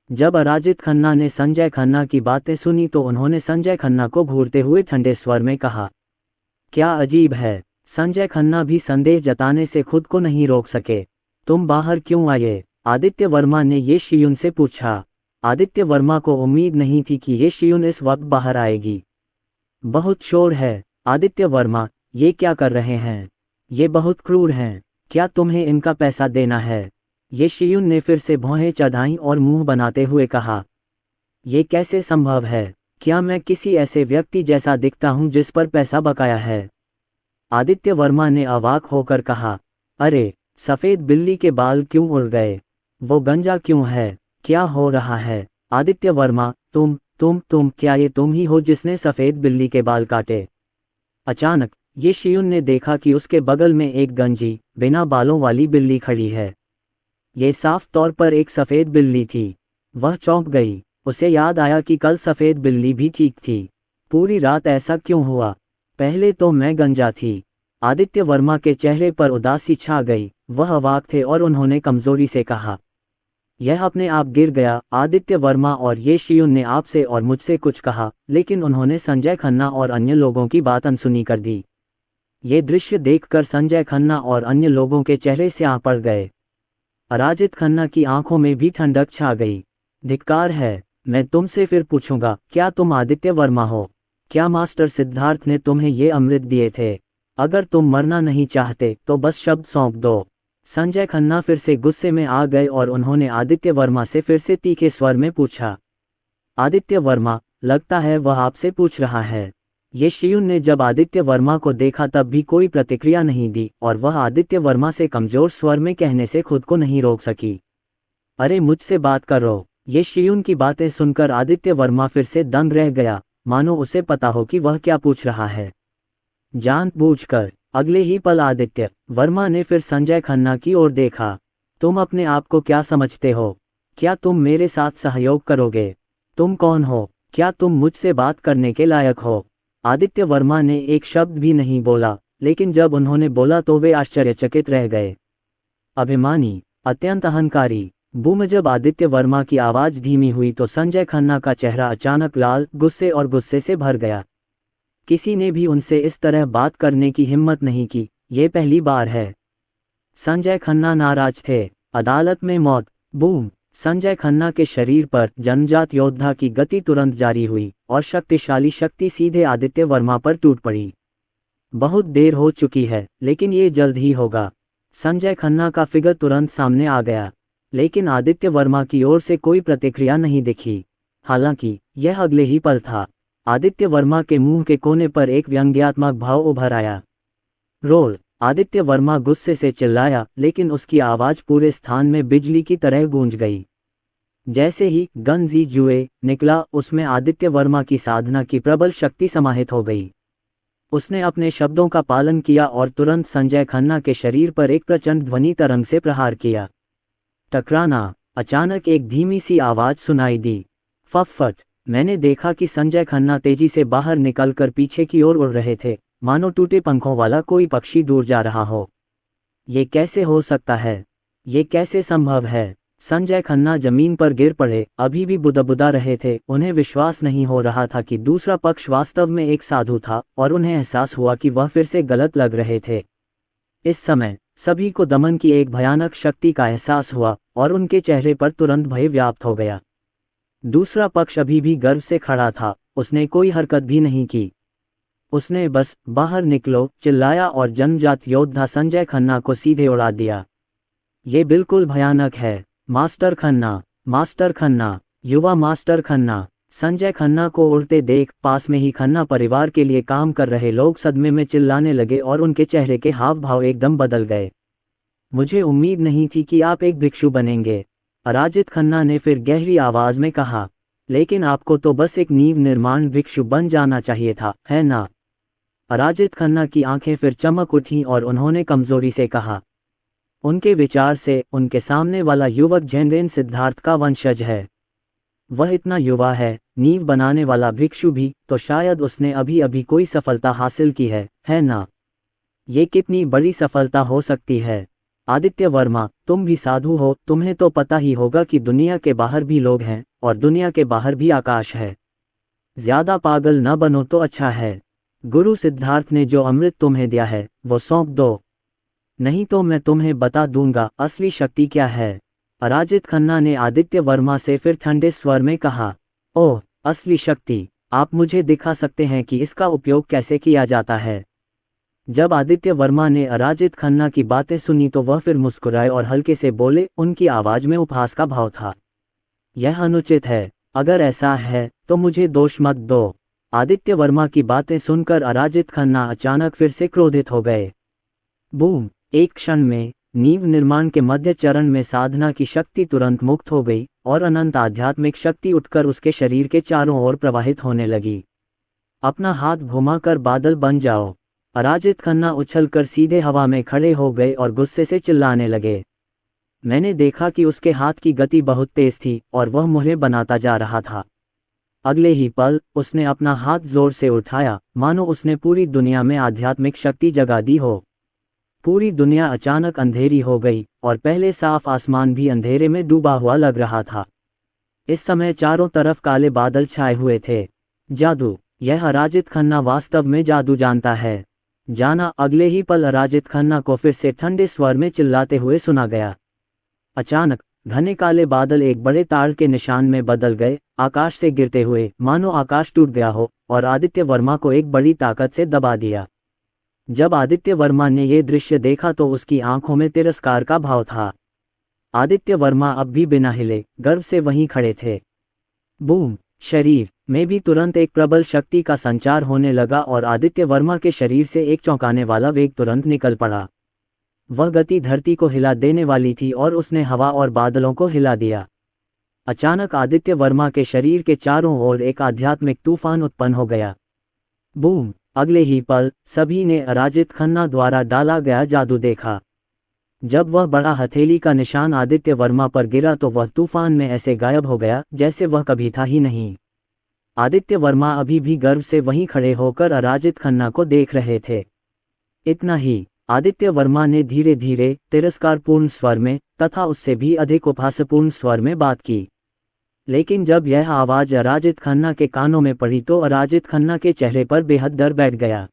जब अराजित खन्ना ने संजय खन्ना की बातें सुनी तो उन्होंने संजय खन्ना को घूरते हुए ठंडे स्वर में कहा, क्या अजीब है? संजय खन्ना भी संदेह जताने से खुद को नहीं रोक सके। तुम बाहर क्यों आए? आदित्य वर्मा ने ये शियुन से पूछा। आदित्य वर्मा को उम्मीद नहीं थी कि ये शियुन इस वक्त बाहर आएगी। बहुत शोर है। आदित्य वर्मा, ये क्या कर रहे हैं? ये बहुत क्रूर हैं। क्या तुम्हें इनका पैसा देना है? ये शियुन ने फिर से भौहें चढ़ाईं और मुंह बनाते हुए कहा। ये कैसे संभव है? क्या मैं किसी ऐसे व्यक्ति जैसा दिखता हूं जिस पर पैसा बकाया है? आदित्य वर्मा ने अवाक होकर कहा, अरे, सफेद बिल्ली के बाल क्यों उड़ गए? वो गंजा क्यों है? क्या हो रहा है? आदित्य वर्मा, तुम क्या ये तुम ही हो जिसने सफेद बिल्ली के बाल काटे? अचानक ये शियुन ने देखा कि उसके बगल में एक गंजी बिना बालों वाली बिल्ली खड़ी है। ये साफ तौर पर एक सफ़ेद बिल्ली थी। वह चौंक गई। उसे याद आया कि कल सफ़ेद बिल्ली भी ठीक थी। पूरी रात ऐसा क्यों हुआ? पहले तो मैं गंजा थी। आदित्य वर्मा के चेहरे पर उदासी छा गई। वह अवाक थे और उन्होंने कमजोरी से कहा, यह अपने आप गिर गया। आदित्य वर्मा और ये शियुन ने आपसे और मुझसे कुछ कहा, लेकिन उन्होंने संजय खन्ना और अन्य लोगों की बात अनसुनी कर दी। ये दृश्य देखकर संजय खन्ना और अन्य लोगों के चेहरे स्याह पड़ गए। अराजित खन्ना की आंखों में भी ठंडक छा गई। धिक्कार है। मैं तुमसे फिर पूछूंगा, क्या तुम आदित्य वर्मा हो? क्या मास्टर सिद्धार्थ ने तुम्हें ये अमृत दिए थे? अगर तुम मरना नहीं चाहते तो बस शब्द सौंप दो। संजय खन्ना फिर से गुस्से में आ गए और उन्होंने आदित्य वर्मा से फिर से तीखे स्वर में पूछा, आदित्य वर्मा, लगता है वह आपसे पूछ रहा है। ये शियुन ने जब आदित्य वर्मा को देखा तब भी कोई प्रतिक्रिया नहीं दी और वह आदित्य वर्मा से कमजोर स्वर में कहने से खुद को नहीं रोक सकी, अरे मुझसे बात करो। ये शियुन की बातें सुनकर आदित्य वर्मा फिर से दंग रह गया, मानो उसे पता हो कि वह क्या पूछ रहा है। जानबूझकर। अगले ही पल आदित्य वर्मा ने फिर संजय खन्ना की ओर देखा। तुम अपने आप को क्या समझते हो? क्या तुम मेरे साथ सहयोग करोगे? तुम कौन हो? क्या तुम मुझसे बात करने के लायक हो? आदित्य वर्मा ने एक शब्द भी नहीं बोला, लेकिन जब उन्होंने बोला तो वे आश्चर्यचकित रह गए। अभिमानी, अत्यंत अहंकारी। बूम। जब आदित्य वर्मा की आवाज धीमी हुई तो संजय खन्ना का चेहरा अचानक लाल, गुस्से से भर गया। किसी ने भी उनसे इस तरह बात करने की हिम्मत नहीं की, ये पहली बार है। संजय खन्ना नाराज थे। अदालत में मौत। बूम। संजय खन्ना के शरीर पर जन्मजात योद्धा की गति तुरंत जारी हुई और शक्तिशाली शक्ति सीधे आदित्य वर्मा पर टूट पड़ी। बहुत देर हो चुकी है, लेकिन ये जल्द ही होगा। संजय खन्ना का फिगर तुरंत सामने आ गया, लेकिन आदित्य वर्मा की ओर से कोई प्रतिक्रिया नहीं दिखी। हालांकि यह अगले ही पल था। आदित्य वर्मा के मुंह के कोने पर एक व्यंग्यात्मक भाव उभर आया। रोल। आदित्य वर्मा गुस्से से चिल्लाया, लेकिन उसकी आवाज पूरे स्थान में बिजली की तरह गूंज गई। जैसे ही गन जी जुए निकला, उसमें आदित्य वर्मा की साधना की प्रबल शक्ति समाहित हो गई। उसने अपने शब्दों का पालन किया और तुरंत संजय खन्ना के शरीर पर एक प्रचंड ध्वनि तरंग से प्रहार किया। टकराना। अचानक एक धीमी सी आवाज सुनाई दी। फट। मैंने देखा कि संजय खन्ना तेजी से बाहर निकलकर पीछे की ओर उड़ रहे थे, मानो टूटे पंखों वाला कोई पक्षी दूर जा रहा हो। ये कैसे हो सकता है? ये कैसे संभव है? संजय खन्ना जमीन पर गिर पड़े, अभी भी बुदबुदा रहे थे। उन्हें विश्वास नहीं हो रहा था कि दूसरा पक्ष वास्तव में एक साधु था, और उन्हें एहसास हुआ कि वह फिर से गलत लग रहे थे। इस समय सभी को दमन की एक भयानक शक्ति का एहसास हुआ और उनके चेहरे पर तुरंत भय व्याप्त हो गया। दूसरा पक्ष अभी भी गर्व से खड़ा था। उसने कोई हरकत भी नहीं की। उसने बस बाहर निकलो चिल्लाया और जन्मजात योद्धा संजय खन्ना को सीधे उड़ा दिया। ये बिल्कुल भयानक है। मास्टर खन्ना, मास्टर खन्ना, युवा मास्टर खन्ना। संजय खन्ना को उड़ते देख पास में ही खन्ना परिवार के लिए काम कर रहे लोग सदमे में चिल्लाने लगे और उनके चेहरे के हाव भाव एकदम बदल गए। मुझे उम्मीद नहीं थी कि आप एक भिक्षु बनेंगे, अराजित खन्ना ने फिर गहरी आवाज में कहा। लेकिन आपको तो बस एक नींव निर्माण भिक्षु बन जाना चाहिए था, है ना? अराजित खन्ना की आंखें फिर चमक उठीं और उन्होंने कमजोरी से कहा। उनके विचार से उनके सामने वाला युवक जेनरेन सिद्धार्थ का वंशज है। वह इतना युवा है, नींव बनाने वाला भिक्षु भी, तो शायद उसने अभी अभी कोई सफलता हासिल की है ना? ये कितनी बड़ी सफलता हो सकती है? आदित्य वर्मा, तुम भी साधु हो, तुम्हें तो पता ही होगा कि दुनिया के बाहर भी लोग हैं और दुनिया के बाहर भी आकाश है। ज्यादा पागल न बनो तो अच्छा है। गुरु सिद्धार्थ ने जो अमृत तुम्हें दिया है वो सौंप दो, नहीं तो मैं तुम्हें बता दूंगा असली शक्ति क्या है। अराजित खन्ना ने आदित्य वर्मा से फिर ठंडे स्वर में कहा। ओह, असली शक्ति, आप मुझे दिखा सकते हैं कि इसका उपयोग कैसे किया जाता है? जब आदित्य वर्मा ने अराजित खन्ना की बातें सुनी तो वह फिर मुस्कुराए और हल्के से बोले, उनकी आवाज में उपहास का भाव था। यह अनुचित है। अगर ऐसा है तो मुझे दोष मत दो। आदित्य वर्मा की बातें सुनकर अराजित खन्ना अचानक फिर से क्रोधित हो गए। बूम। एक क्षण में नींव निर्माण के मध्य चरण में साधना की शक्ति तुरंत मुक्त हो गई और अनंत आध्यात्मिक शक्ति उठकर उसके शरीर के चारों ओर प्रवाहित होने लगी। अपना हाथ घुमाकर बादल बन जाओ। अराजित खन्ना उछलकर सीधे हवा में खड़े हो गए और गुस्से से चिल्लाने लगे। मैंने देखा कि उसके हाथ की गति बहुत तेज थी और वह मुहरे बनाता जा रहा था। अगले ही पल उसने अपना हाथ जोर से उठाया, मानो उसने पूरी दुनिया में आध्यात्मिक शक्ति जगा दी हो। पूरी दुनिया अचानक अंधेरी हो गई और पहले साफ आसमान भी अंधेरे में डूबा हुआ लग रहा था। इस समय चारों तरफ काले बादल छाए हुए थे। जादू, यह अराजित खन्ना वास्तव में जादू जानता है। जाना। अगले ही पल अराजित खन्ना को फिर से ठंडे स्वर में चिल्लाते हुए सुना गया। अचानक घने काले बादल एक बड़े ताड़ के निशान में बदल गए, आकाश से गिरते हुए, मानो आकाश टूट गया हो और आदित्य वर्मा को एक बड़ी ताकत से दबा दिया। जब आदित्य वर्मा ने यह दृश्य देखा तो उसकी आंखों में तिरस्कार का भाव था। आदित्य वर्मा अब भी बिना हिले गर्व से वहीं खड़े थे। बूम! शरीर में भी तुरंत एक प्रबल शक्ति का संचार होने लगा और आदित्य वर्मा के शरीर से एक चौंकाने वाला वेग तुरंत निकल पड़ा। वह गति धरती को हिला देने वाली थी और उसने हवा और बादलों को हिला दिया। अचानक आदित्य वर्मा के शरीर के चारों ओर एक आध्यात्मिक तूफान उत्पन्न हो गया। बूम! अगले ही पल सभी ने अराजित खन्ना द्वारा डाला गया जादू देखा। जब वह बड़ा हथेली का निशान आदित्य वर्मा पर गिरा तो वह तूफान में ऐसे गायब हो गया जैसे वह कभी था ही नहीं। आदित्य वर्मा अभी भी गर्व से वहीं खड़े होकर अराजित खन्ना को देख रहे थे। इतना ही, आदित्य वर्मा ने धीरे धीरे तिरस्कारपूर्ण स्वर में तथा उससे भी अधिक उपहासपूर्ण स्वर में बात की। लेकिन जब यह आवाज अराजित खन्ना के कानों में पड़ी तो अराजित खन्ना के चेहरे पर बेहद डर बैठ गया।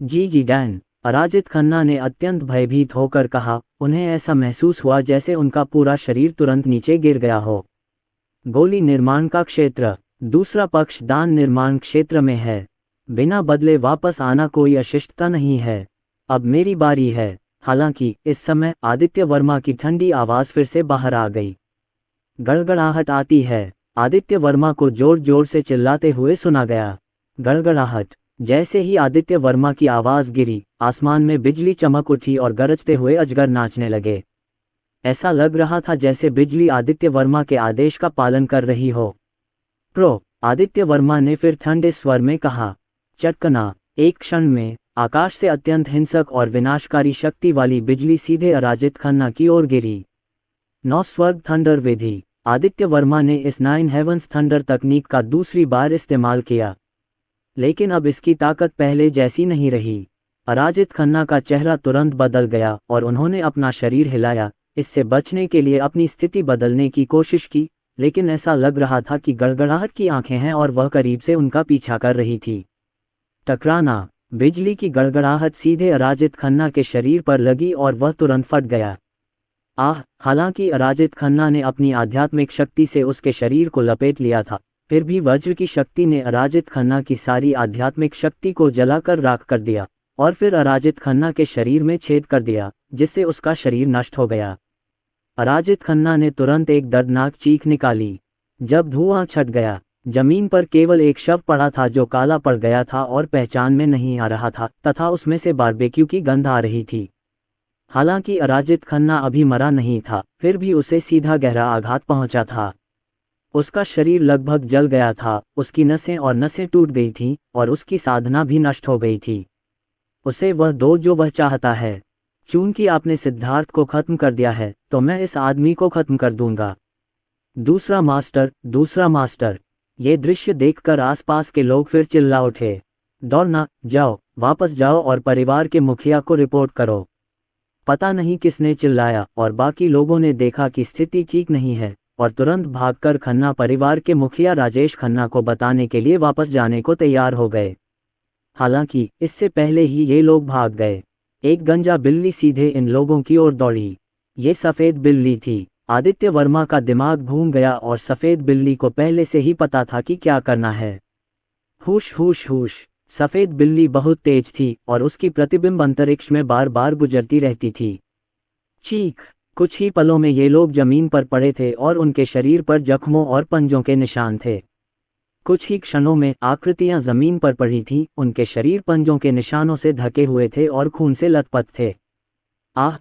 जी डैन, अराजित खन्ना ने अत्यंत भयभीत होकर कहा। उन्हें ऐसा महसूस हुआ जैसे उनका पूरा शरीर तुरंत नीचे गिर गया हो। गोली निर्माण का क्षेत्र। दूसरा पक्ष दान निर्माण क्षेत्र में है। बिना बदले वापस आना कोई अशिष्टता नहीं है। अब मेरी बारी है। हालांकि इस समय आदित्य वर्मा की ठंडी आवाज फिर से बाहर आ गई। गड़गड़ाहट आती है। आदित्य वर्मा को जोर जोर से चिल्लाते हुए सुना गया। गड़गड़ाहट। जैसे ही आदित्य वर्मा की आवाज गिरी, आसमान में बिजली चमक उठी और गरजते हुए अजगर नाचने लगे। ऐसा लग रहा था जैसे बिजली आदित्य वर्मा के आदेश का पालन कर रही हो। आदित्य वर्मा ने फिर ठंडे स्वर में कहा। चटकना। एक क्षण में आकाश से अत्यंत हिंसक और विनाशकारी शक्ति वाली बिजली सीधे अराजित खन्ना की ओर गिरी। 9 स्वर्ग थंडर विधि। आदित्य वर्मा ने इस 9 हेवंस थंडर तकनीक का दूसरी बार इस्तेमाल किया, लेकिन अब इसकी ताकत पहले जैसी नहीं रही। अराजित खन्ना का चेहरा तुरंत बदल गया और उन्होंने अपना शरीर हिलाया, इससे बचने के लिए अपनी स्थिति बदलने की कोशिश की, लेकिन ऐसा लग रहा था कि गड़गड़ाहट की आंखें हैं और वह करीब से उनका पीछा कर रही थी। टकराना। बिजली की गड़गड़ाहट सीधे अराजित खन्ना के शरीर पर लगी और वह तुरंत फट गया। हालांकि अराजित खन्ना ने अपनी आध्यात्मिक शक्ति से उसके शरीर को लपेट लिया था, फिर भी वज्र की शक्ति ने अराजित खन्ना की सारी आध्यात्मिक शक्ति को जलाकर राख कर दिया और फिर अराजित खन्ना के शरीर में छेद कर दिया, जिससे उसका शरीर नष्ट हो गया। अराजित खन्ना ने तुरंत एक दर्दनाक चीख निकाली। जब धुआं छट गया, जमीन पर केवल एक शव पड़ा था जो काला पड़ गया था और पहचान में नहीं आ रहा था तथा उसमें से बारबेक्यू की गंध आ रही थी। हालांकि अराजित खन्ना अभी मरा नहीं था, फिर भी उसे सीधा गहरा आघात पहुंचा था। उसका शरीर लगभग जल गया था, उसकी नसें और नसें टूट गई थीं और उसकी साधना भी नष्ट हो गई थी। उसे वह दो जो वह चाहता है। चूंकि आपने सिद्धार्थ को खत्म कर दिया है, तो मैं इस आदमी को खत्म कर दूंगा। दूसरा मास्टर। ये दृश्य देखकर आसपास के लोग फिर चिल्ला उठे। दौड़ना, जाओ, वापस जाओ और परिवार के मुखिया को रिपोर्ट करो। पता नहीं किसने चिल्लाया और बाकी लोगों ने देखा कि स्थिति ठीक नहीं है और तुरंत भागकर खन्ना परिवार के मुखिया राजेश खन्ना को बताने के लिए वापस जाने को तैयार हो गए। हालांकि इससे पहले ही ये लोग भाग गए। एक गंजा बिल्ली सीधे इन लोगों की ओर दौड़ी। ये सफ़ेद बिल्ली थी। आदित्य वर्मा का दिमाग घूम गया और सफ़ेद बिल्ली को पहले से ही पता था कि क्या करना है। हुश हुश हुश। सफ़ेद बिल्ली बहुत तेज थी और उसकी प्रतिबिंब अंतरिक्ष में बार बार गुजरती रहती थी। चीख। कुछ ही पलों में ये लोग जमीन पर पड़े थे और उनके शरीर पर जख्मों और पंजों के निशान थे। कुछ ही क्षणों में आकृतियां जमीन पर पड़ी थीं, उनके शरीर पंजों के निशानों से ढके हुए थे और खून से लथपथ थे।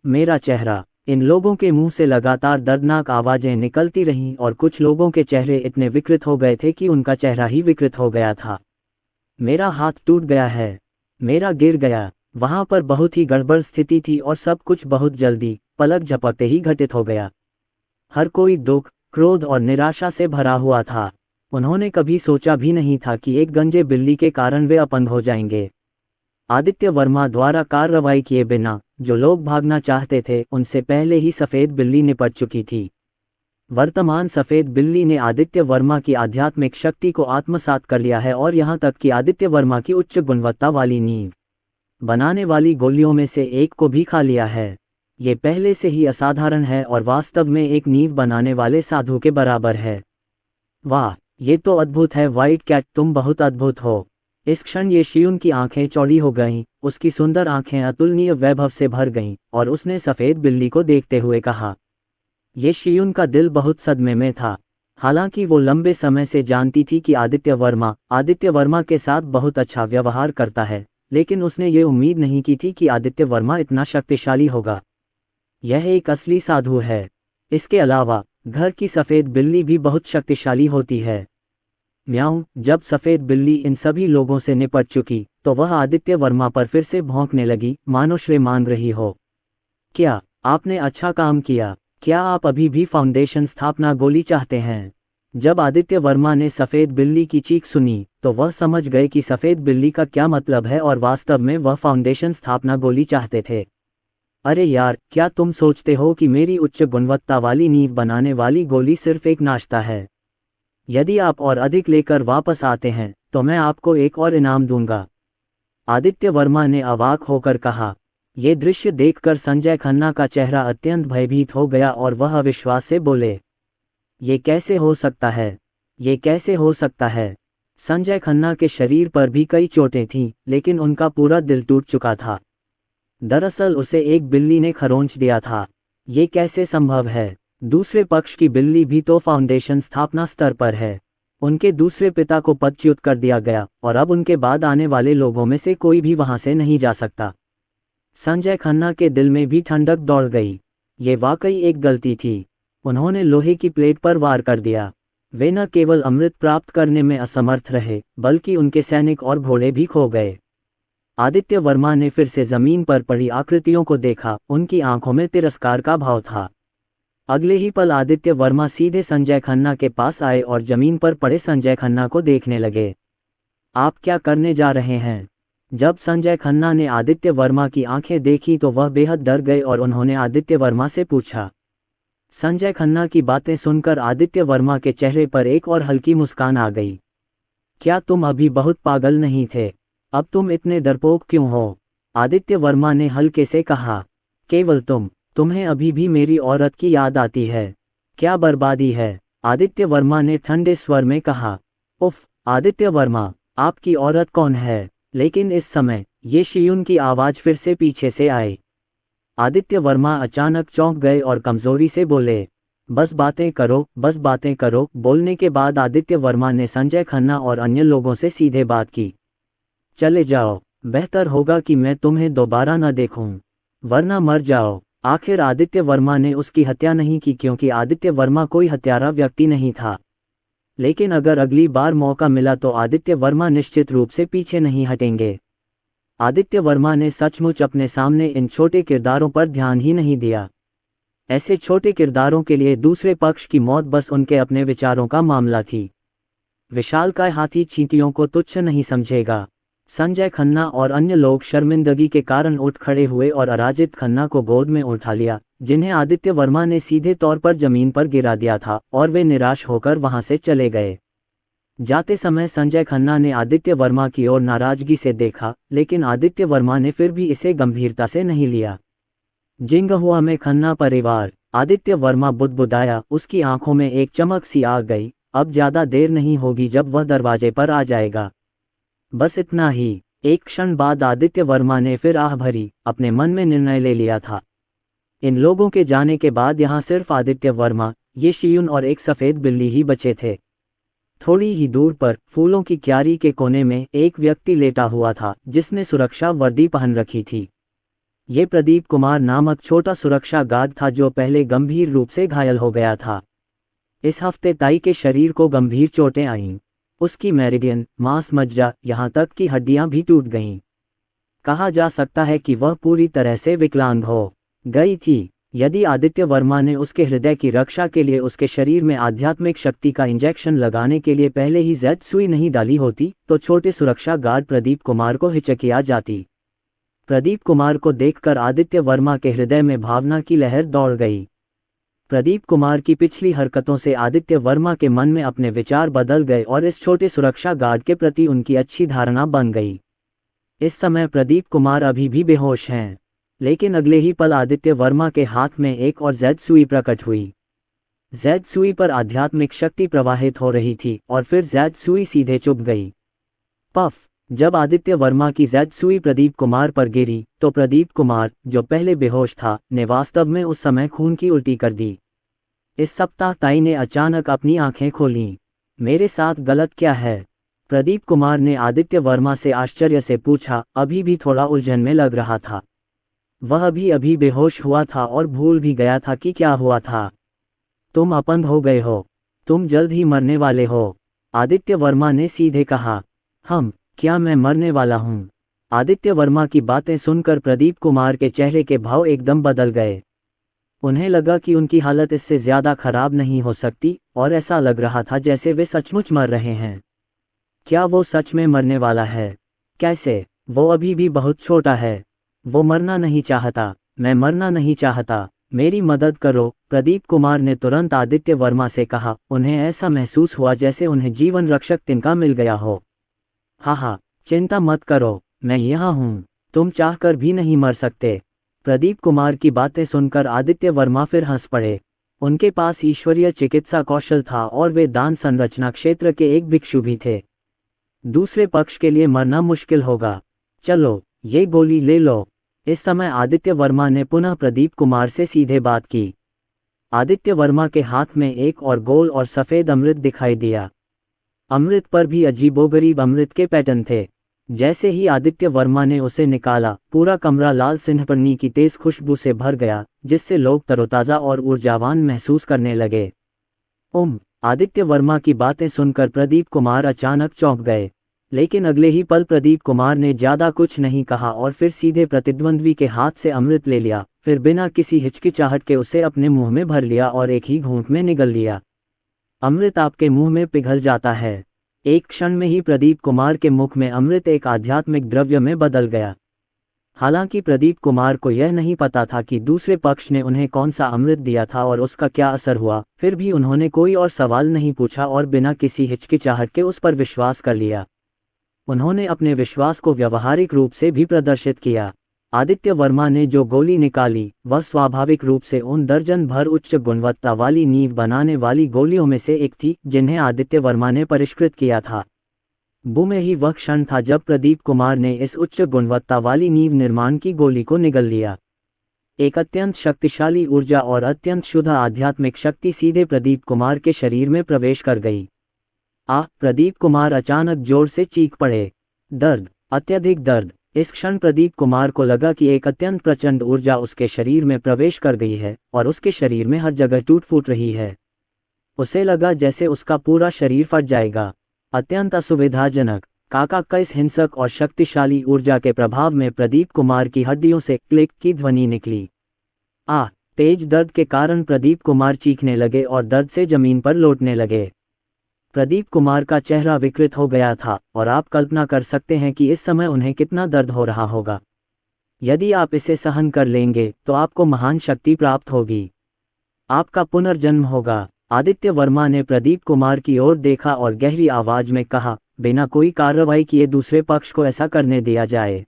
मेरा चेहरा। इन लोगों के मुंह से लगातार दर्दनाक आवाजें निकलती रहीं और कुछ लोगों के चेहरे इतने विकृत हो गए थे कि उनका चेहरा ही विकृत हो गया था। मेरा हाथ टूट गया है। मेरा गिर गया। वहां पर बहुत ही गड़बड़ स्थिति थी और सब कुछ बहुत जल्दी, पलक झपकते ही घटित हो गया। हर कोई दुख, क्रोध और निराशा से भरा हुआ था। उन्होंने कभी सोचा भी नहीं था कि एक गंजे बिल्ली के कारण वे अपंग हो जाएंगे। आदित्य वर्मा द्वारा कार्रवाई किए बिना जो लोग भागना चाहते थे उनसे पहले ही सफ़ेद बिल्ली निपट चुकी थी। वर्तमान सफ़ेद बिल्ली ने आदित्य वर्मा की आध्यात्मिक शक्ति को आत्मसात कर लिया है और यहाँ तक कि आदित्य वर्मा की उच्च गुणवत्ता वाली नींव बनाने वाली गोलियों में से एक को भी खा लिया है। ये पहले से ही असाधारण है और वास्तव में एक नींव बनाने वाले साधु के बराबर है। वाह, ये तो अद्भुत है व्हाइट कैट, तुम बहुत अद्भुत हो। इस क्षण ये शियुन की आंखें चौड़ी हो गईं, उसकी सुंदर आंखें अतुलनीय वैभव से भर गईं और उसने सफ़ेद बिल्ली को देखते हुए कहा। ये शियुन का दिल बहुत सदमे में था। हालांकि वो लंबे समय से जानती थी कि आदित्य वर्मा के साथ बहुत अच्छा व्यवहार करता है, लेकिन उसने ये उम्मीद नहीं की थी कि आदित्य वर्मा इतना शक्तिशाली होगा। यह एक असली साधु है। इसके अलावा घर की सफ़ेद बिल्ली भी बहुत शक्तिशाली होती है। म्याऊं, जब सफ़ेद बिल्ली इन सभी लोगों से निपट चुकी तो वह आदित्य वर्मा पर फिर से भौंकने लगी, मानो श्रेय मान रही हो। क्या आपने अच्छा काम किया? क्या आप अभी भी फाउंडेशन स्थापना गोली चाहते हैं? जब आदित्य वर्मा ने सफ़ेद बिल्ली की चीख सुनी तो वह समझ गए कि सफ़ेद बिल्ली का क्या मतलब है और वास्तव में वह फाउंडेशन स्थापना गोली चाहते थे। अरे यार, क्या तुम सोचते हो कि मेरी उच्च गुणवत्ता वाली नींव बनाने वाली गोली सिर्फ एक नाश्ता है? यदि आप और अधिक लेकर वापस आते हैं तो मैं आपको एक और इनाम दूंगा। आदित्य वर्मा ने अवाक होकर कहा। ये दृश्य देखकर संजय खन्ना का चेहरा अत्यंत भयभीत हो गया और वह अविश्वास से बोले, ये कैसे हो सकता है? ये कैसे हो सकता है? संजय खन्ना के शरीर पर भी कई चोटें थीं, लेकिन उनका पूरा दिल टूट चुका था। दरअसल उसे एक बिल्ली ने खरोंच दिया था। ये कैसे संभव है? दूसरे पक्ष की बिल्ली भी तो फाउंडेशन स्थापना स्तर पर है। उनके दूसरे पिता को पदच्युत कर दिया गया और अब उनके बाद आने वाले लोगों में से कोई भी वहां से नहीं जा सकता। संजय खन्ना के दिल में भी ठंडक दौड़ गई। ये वाकई एक गलती थी। उन्होंने लोहे की प्लेट पर वार कर दिया। वे न केवल अमृत प्राप्त करने में असमर्थ रहे, बल्कि उनके सैनिक और घोड़े भी खो गए। आदित्य वर्मा ने फिर से जमीन पर पड़ी आकृतियों को देखा। उनकी आंखों में तिरस्कार का भाव था। अगले ही पल आदित्य वर्मा सीधे संजय खन्ना के पास आए और जमीन पर पड़े संजय खन्ना को देखने लगे। आप क्या करने जा रहे हैं? जब संजय खन्ना ने आदित्य वर्मा की आंखें देखी तो वह बेहद डर गए और उन्होंने आदित्य वर्मा से पूछा। संजय खन्ना की बातें सुनकर आदित्य वर्मा के चेहरे पर एक और हल्की मुस्कान आ गई। क्या तुम अभी बहुत पागल नहीं थे? अब तुम इतने डरपोक क्यों हो? आदित्य वर्मा ने हल्के से कहा। केवल तुम्हें अभी भी मेरी औरत की याद आती है? क्या बर्बादी है? आदित्य वर्मा ने ठंडे स्वर में कहा। उफ, आदित्य वर्मा, आपकी औरत कौन है? लेकिन इस समय ये शियुन की आवाज़ फिर से पीछे से आई। आदित्य वर्मा अचानक चौंक गए और कमजोरी से बोले, बस बातें करो, बस बातें करो। बोलने के बाद आदित्य वर्मा ने संजय खन्ना और अन्य लोगों से सीधे बात की। चले जाओ, बेहतर होगा कि मैं तुम्हें दोबारा न देखूं, वरना मर जाओ। आखिर आदित्य वर्मा ने उसकी हत्या नहीं की क्योंकि आदित्य वर्मा कोई हत्यारा व्यक्ति नहीं था। लेकिन अगर अगली बार मौका मिला तो आदित्य वर्मा निश्चित रूप से पीछे नहीं हटेंगे। आदित्य वर्मा ने सचमुच अपने सामने इन छोटे किरदारों पर ध्यान ही नहीं दिया। ऐसे छोटे किरदारों के लिए दूसरे पक्ष की मौत बस उनके अपने विचारों का मामला थी। विशालकाय हाथी चींटियों को तुच्छ नहीं समझेगा। संजय खन्ना और अन्य लोग शर्मिंदगी के कारण उठ खड़े हुए और अराजित खन्ना को गोद में उठा लिया, जिन्हें आदित्य वर्मा ने सीधे तौर पर जमीन पर गिरा दिया था, और वे निराश होकर वहां से चले गए। जाते समय संजय खन्ना ने आदित्य वर्मा की ओर नाराजगी से देखा, लेकिन आदित्य वर्मा ने फिर भी इसे गंभीरता से नहीं लिया। जिंगहुआ में खन्ना परिवार, आदित्य वर्मा बुदबुदाया। उसकी आंखों में एक चमक सी आ गई। अब ज्यादा देर नहीं होगी जब वह दरवाजे पर आ जाएगा। बस इतना ही। एक क्षण बाद आदित्य वर्मा ने फिर आह भरी, अपने मन में निर्णय ले लिया था। इन लोगों के जाने के बाद यहाँ सिर्फ आदित्य वर्मा, ये शियुन और एक सफ़ेद बिल्ली ही बचे थे। थोड़ी ही दूर पर फूलों की क्यारी के कोने में एक व्यक्ति लेटा हुआ था, जिसने सुरक्षा वर्दी पहन रखी थी। ये प्रदीप कुमार नामक छोटा सुरक्षा गार्ड था जो पहले गंभीर रूप से घायल हो गया था। इस हफ्ते ताई के शरीर को गंभीर चोटें आईं। उसकी मेरिडियन, मांस मज्जा, यहाँ तक कि हड्डियां भी टूट गईं। कहा जा सकता है कि वह पूरी तरह से विकलांग हो गई थी। यदि आदित्य वर्मा ने उसके हृदय की रक्षा के लिए उसके शरीर में आध्यात्मिक शक्ति का इंजेक्शन लगाने के लिए पहले ही जेड सुई नहीं डाली होती तो छोटे सुरक्षा गार्ड प्रदीप कुमार को हिचकिया जाती। प्रदीप कुमार को देखकर आदित्य वर्मा के हृदय में भावना की लहर दौड़ गई। प्रदीप कुमार की पिछली हरकतों से आदित्य वर्मा के मन में अपने विचार बदल गए और इस छोटे सुरक्षा गार्ड के प्रति उनकी अच्छी धारणा बन गई। इस समय प्रदीप कुमार अभी भी बेहोश हैं, लेकिन अगले ही पल आदित्य वर्मा के हाथ में एक और जेड सुई प्रकट हुई। जेड सुई पर आध्यात्मिक शक्ति प्रवाहित हो रही थी और फिर जेड सुई सीधे चुभ गई। पफ! जब आदित्य वर्मा की जेड सुई प्रदीप कुमार पर गिरी तो प्रदीप कुमार, जो पहले बेहोश था, ने वास्तव में उस समय खून की उल्टी कर दी। इस सप्ताह ताई ने अचानक अपनी आंखें खोलीं। मेरे साथ गलत क्या है? प्रदीप कुमार ने आदित्य वर्मा से आश्चर्य से पूछा, अभी भी थोड़ा उलझन में लग रहा था। वह अभी बेहोश हुआ था और भूल भी गया था कि क्या हुआ था। तुम अपंग हो गए हो, तुम जल्द ही मरने वाले हो, आदित्य वर्मा ने सीधे कहा। क्या मैं मरने वाला हूँ? आदित्य वर्मा की बातें सुनकर प्रदीप कुमार के चेहरे के भाव एकदम बदल गए। उन्हें लगा कि उनकी हालत इससे ज्यादा खराब नहीं हो सकती और ऐसा लग रहा था जैसे वे सचमुच मर रहे हैं। क्या वो सच में मरने वाला है? कैसे? वो अभी भी बहुत छोटा है। वो मरना नहीं चाहता। मैं मरना नहीं चाहता, मेरी मदद करो, प्रदीप कुमार ने तुरंत आदित्य वर्मा से कहा। उन्हें ऐसा महसूस हुआ जैसे उन्हें जीवन रक्षक तिनका मिल गया हो। हाँ, चिंता मत करो, मैं यहाँ हूँ, तुम चाहकर भी नहीं मर सकते। प्रदीप कुमार की बातें सुनकर आदित्य वर्मा फिर हंस पड़े। उनके पास ईश्वरीय चिकित्सा कौशल था और वे दान संरचना क्षेत्र के एक भिक्षु भी थे। दूसरे पक्ष के लिए मरना मुश्किल होगा। चलो, ये गोली ले लो। इस समय आदित्य वर्मा ने पुनः प्रदीप कुमार से सीधे बात की। आदित्य वर्मा के हाथ में एक और गोल और सफ़ेद अमृत दिखाई दिया। अमृत पर भी अजीबोगरीब अमृत के पैटर्न थे। जैसे ही आदित्य वर्मा ने उसे निकाला, पूरा कमरा लाल सिंहपन्नी की तेज खुशबू से भर गया, जिससे लोग तरोताज़ा और ऊर्जावान महसूस करने लगे। आदित्य वर्मा की बातें सुनकर प्रदीप कुमार अचानक चौंक गए, लेकिन अगले ही पल प्रदीप कुमार ने ज्यादा कुछ नहीं कहा और फिर सीधे प्रतिद्वंद्वी के हाथ से अमृत ले लिया, फिर बिना किसी हिचकिचाहट के उसे अपने मुंह में भर लिया और एक ही घूंट में निगल लिया। अमृत आपके मुंह में पिघल जाता है। एक क्षण में ही प्रदीप कुमार के मुख में अमृत एक आध्यात्मिक द्रव्य में बदल गया। हालांकि प्रदीप कुमार को यह नहीं पता था कि दूसरे पक्ष ने उन्हें कौन सा अमृत दिया था और उसका क्या असर हुआ, फिर भी उन्होंने कोई और सवाल नहीं पूछा और बिना किसी हिचकिचाहट के उस पर विश्वास कर लिया। उन्होंने अपने विश्वास को व्यावहारिक रूप से भी प्रदर्शित किया। आदित्य वर्मा ने जो गोली निकाली वह स्वाभाविक रूप से उन दर्जन भर उच्च गुणवत्ता वाली नींव बनाने वाली गोलियों में से एक थी जिन्हें आदित्य वर्मा ने परिष्कृत किया था। में ही वह क्षण था जब प्रदीप कुमार ने इस उच्च गुणवत्ता वाली नींव निर्माण की गोली को निगल लिया। एक अत्यंत शक्तिशाली ऊर्जा और अत्यंत शुद्ध आध्यात्मिक शक्ति सीधे प्रदीप कुमार के शरीर में प्रवेश कर गई। प्रदीप कुमार अचानक जोर से चीख पड़े। दर्द, अत्यधिक दर्द। इस क्षण प्रदीप कुमार को लगा कि एक अत्यंत प्रचंड ऊर्जा उसके शरीर में प्रवेश कर गई है और उसके शरीर में हर जगह टूट फूट रही है। उसे लगा जैसे उसका पूरा शरीर फट जाएगा। अत्यंत असुविधाजनक। का इस हिंसक और शक्तिशाली ऊर्जा के प्रभाव में प्रदीप कुमार की हड्डियों से क्लिक की ध्वनि निकली। तेज दर्द के कारण प्रदीप कुमार चीखने लगे और दर्द से जमीन पर लौटने लगे। प्रदीप कुमार का चेहरा विकृत हो गया था और आप कल्पना कर सकते हैं कि इस समय उन्हें कितना दर्द हो रहा होगा। यदि आप इसे सहन कर लेंगे तो आपको महान शक्ति प्राप्त होगी, आपका पुनर्जन्म होगा। आदित्य वर्मा ने प्रदीप कुमार की ओर देखा और गहरी आवाज में कहा, बिना कोई कार्रवाई किए दूसरे पक्ष को ऐसा करने दिया जाए।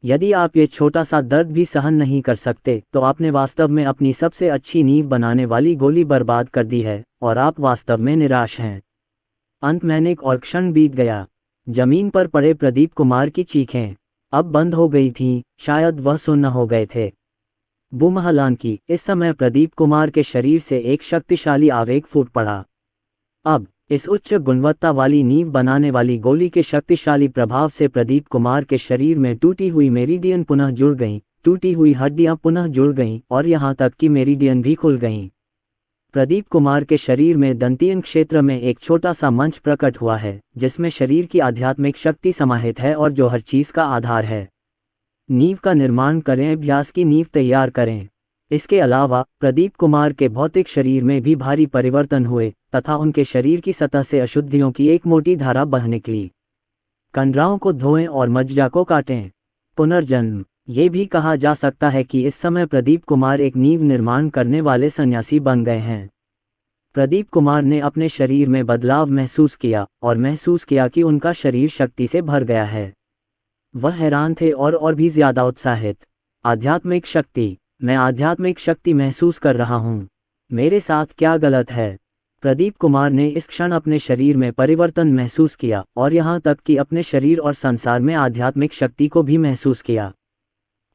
यदि आप ये छोटा सा दर्द भी सहन नहीं कर सकते तो आपने वास्तव में अपनी सबसे अच्छी नींव बनाने वाली गोली बर्बाद कर दी है और आप वास्तव में निराश हैं। अंत में एक और क्षण बीत गया। जमीन पर पड़े प्रदीप कुमार की चीखें अब बंद हो गई थीं, शायद वह सुन्न हो गए थे। हालांकि इस समय प्रदीप कुमार के शरीर से एक शक्तिशाली आवेग फूट पड़ा। अब इस उच्च गुणवत्ता वाली नींव बनाने वाली गोली के शक्तिशाली प्रभाव से प्रदीप कुमार के शरीर में टूटी हुई मेरिडियन पुनः जुड़ गईं, टूटी हुई हड्डियां पुनः जुड़ गईं और यहां तक कि मेरिडियन भी खुल गईं। प्रदीप कुमार के शरीर में दंतियन क्षेत्र में एक छोटा सा मंच प्रकट हुआ है जिसमें शरीर की आध्यात्मिक शक्ति समाहित है और जो हर चीज का आधार है। नींव का निर्माण करें, अभ्यास की नींव तैयार करें। इसके अलावा प्रदीप कुमार के भौतिक शरीर में भी भारी परिवर्तन हुए तथा उनके शरीर की सतह से अशुद्धियों की एक मोटी धारा बह निकली। कंडराओं को धोएं और मज्जा को काटें। पुनर्जन्म। ये भी कहा जा सकता है कि इस समय प्रदीप कुमार एक नींव निर्माण करने वाले सन्यासी बन गए हैं। प्रदीप कुमार ने अपने शरीर में बदलाव महसूस किया और महसूस किया कि उनका शरीर शक्ति से भर गया है। वह हैरान थे और भी ज्यादा उत्साहित। आध्यात्मिक शक्ति। मैं आध्यात्मिक शक्ति महसूस कर रहा हूँ। मेरे साथ क्या गलत है? प्रदीप कुमार ने इस क्षण अपने शरीर में परिवर्तन महसूस किया और यहाँ तक कि अपने शरीर और संसार में आध्यात्मिक शक्ति को भी महसूस किया।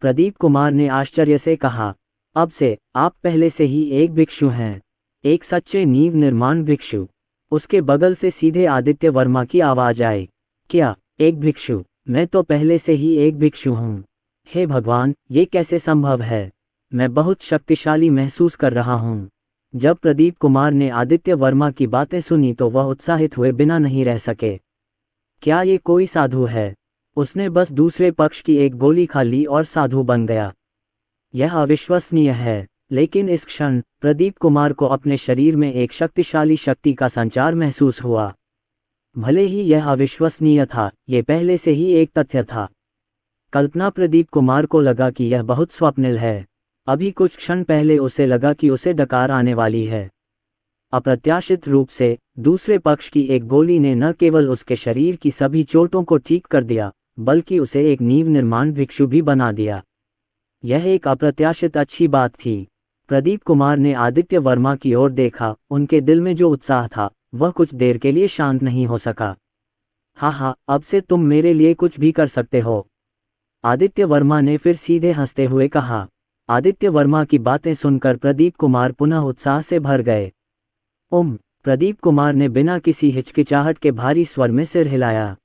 प्रदीप कुमार ने आश्चर्य से कहा, अब से आप पहले से ही एक भिक्षु हैं, एक सच्चे नींव निर्माण भिक्षु। उसके बगल से सीधे आदित्य वर्मा की आवाज आई, क्या एक भिक्षु? मैं तो पहले से ही एक भिक्षु हूँ। हे भगवान, ये कैसे संभव है? मैं बहुत शक्तिशाली महसूस कर रहा हूँ। जब प्रदीप कुमार ने आदित्य वर्मा की बातें सुनी तो वह उत्साहित हुए बिना नहीं रह सके। क्या ये कोई साधु है? उसने बस दूसरे पक्ष की एक गोली खा ली और साधु बन गया। यह अविश्वसनीय है। लेकिन इस क्षण प्रदीप कुमार को अपने शरीर में एक शक्तिशाली शक्ति का संचार महसूस हुआ। भले ही यह अविश्वसनीय था, ये पहले से ही एक तथ्य था। कल्पना प्रदीप कुमार को लगा कि यह बहुत स्वप्निल है। अभी कुछ क्षण पहले उसे लगा कि उसे डकार आने वाली है। अप्रत्याशित रूप से दूसरे पक्ष की एक गोली ने न केवल उसके शरीर की सभी चोटों को ठीक कर दिया, बल्कि उसे एक नींव निर्माण भिक्षु भी बना दिया। यह एक अप्रत्याशित अच्छी बात थी। प्रदीप कुमार ने आदित्य वर्मा की ओर देखा। उनके दिल में जो उत्साह था वह कुछ देर के लिए शांत नहीं हो सका। हाँ, अब से तुम मेरे लिए कुछ भी कर सकते हो, आदित्य वर्मा ने फिर सीधे हंसते हुए कहा। आदित्य वर्मा की बातें सुनकर प्रदीप कुमार पुनः उत्साह से भर गए। प्रदीप कुमार ने बिना किसी हिचकिचाहट के भारी स्वर में सिर हिलाया।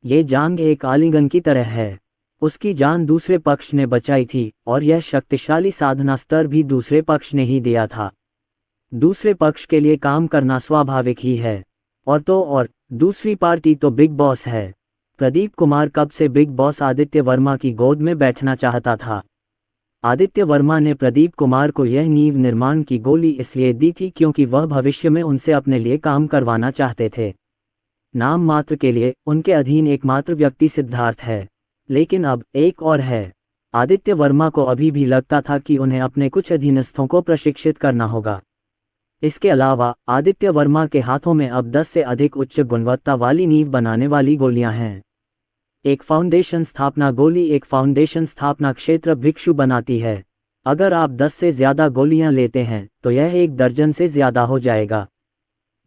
ये जांग एक आलिंगन की तरह है। उसकी जान दूसरे पक्ष ने बचाई थी और यह शक्तिशाली साधना स्तर भी दूसरे पक्ष ने ही दिया था। दूसरे पक्ष के लिए काम करना स्वाभाविक ही है। और दूसरी पार्टी तो बिग बॉस है। प्रदीप कुमार कब से बिग बॉस आदित्य वर्मा की गोद में बैठना चाहता था। आदित्य वर्मा ने प्रदीप कुमार को यह नींव निर्माण की गोली इसलिए दी थी क्योंकि वह भविष्य में उनसे अपने लिए काम करवाना चाहते थे। नाम मात्र के लिए उनके अधीन एकमात्र व्यक्ति सिद्धार्थ है, लेकिन अब एक और है। आदित्य वर्मा को अभी भी लगता था कि उन्हें अपने कुछ अधीनस्थों को प्रशिक्षित करना होगा। इसके अलावा आदित्य वर्मा के हाथों में अब 10 से अधिक उच्च गुणवत्ता वाली नींव बनाने वाली गोलियां हैं। एक फाउंडेशन स्थापना गोली एक फाउंडेशन स्थापना क्षेत्र भिक्षु बनाती है। अगर आप 10 से ज्यादा गोलियां लेते हैं तो यह 1 दर्जन से ज्यादा हो जाएगा।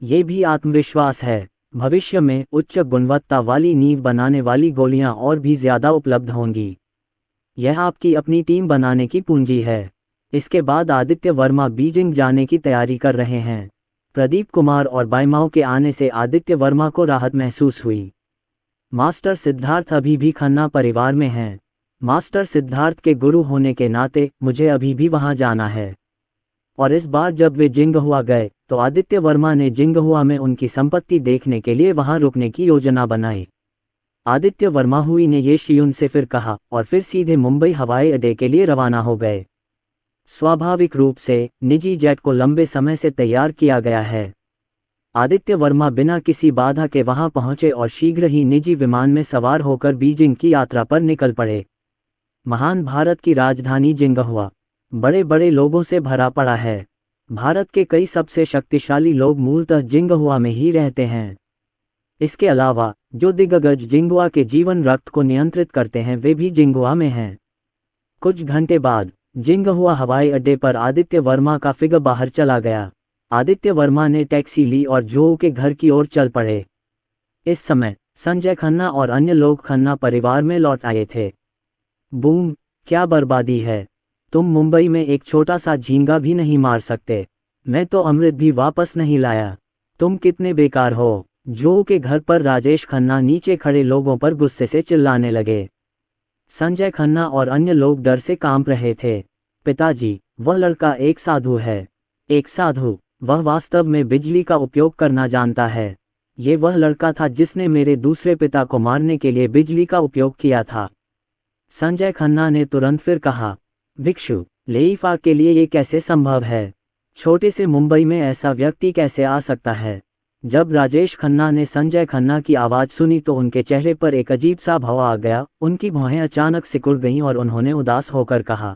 ये भी आत्मविश्वास है। भविष्य में उच्च गुणवत्ता वाली नींव बनाने वाली गोलियां और भी ज्यादा उपलब्ध होंगी। यह आपकी अपनी टीम बनाने की पूंजी है। इसके बाद आदित्य वर्मा बीजिंग जाने की तैयारी कर रहे हैं। प्रदीप कुमार और बाईमाओ के आने से आदित्य वर्मा को राहत महसूस हुई। मास्टर सिद्धार्थ अभी भी खन्ना परिवार में हैं। मास्टर सिद्धार्थ के गुरु होने के नाते मुझे अभी भी वहां जाना है। और इस बार जब वे जिंगहुआ गए तो आदित्य वर्मा ने जिंगहुआ में उनकी संपत्ति देखने के लिए वहां रुकने की योजना बनाई। आदित्य वर्मा हुई ने ये शियुन से फिर कहा और फिर सीधे मुंबई हवाई अड्डे के लिए रवाना हो गए। स्वाभाविक रूप से निजी जेट को लंबे समय से तैयार किया गया है। आदित्य वर्मा बिना किसी बाधा के वहां पहुंचे और शीघ्र ही निजी विमान में सवार होकर बीजिंग की यात्रा पर निकल पड़े। महान भारत की राजधानी जिंगहुआ बड़े बड़े लोगों से भरा पड़ा है। भारत के कई सबसे शक्तिशाली लोग मूलतः जिंगहुआ में ही रहते हैं। इसके अलावा जो दिग्गज जिंगहुआ के जीवन रक्त को नियंत्रित करते हैं वे भी जिंगहुआ में हैं। कुछ घंटे बाद जिंगहुआ हवाई अड्डे पर आदित्य वर्मा का फिगर बाहर चला गया। आदित्य वर्मा ने टैक्सी ली और जो के घर की ओर चल पड़े। इस समय संजय खन्ना और अन्य लोग खन्ना परिवार में लौट आए थे। बूम, क्या बर्बादी है। तुम मुंबई में एक छोटा सा झींगा भी नहीं मार सकते। मैं तो अमृत भी वापस नहीं लाया। तुम कितने बेकार हो। जो के घर पर राजेश खन्ना नीचे खड़े लोगों पर गुस्से से चिल्लाने लगे। संजय खन्ना और अन्य लोग डर से कांप रहे थे। पिताजी, वह लड़का एक साधु है। एक साधु? वह वास्तव में बिजली का उपयोग करना जानता है। ये वह लड़का था जिसने मेरे दूसरे पिता को मारने के लिए बिजली का उपयोग किया था। संजय खन्ना ने तुरंत फिर कहा, भिक्षु लेईफा के लिए ये कैसे संभव है? छोटे से मुंबई में ऐसा व्यक्ति कैसे आ सकता है? जब राजेश खन्ना ने संजय खन्ना की आवाज़ सुनी तो उनके चेहरे पर एक अजीब सा भाव आ गया। उनकी भौहें अचानक सिकुड़ गईं और उन्होंने उदास होकर कहा,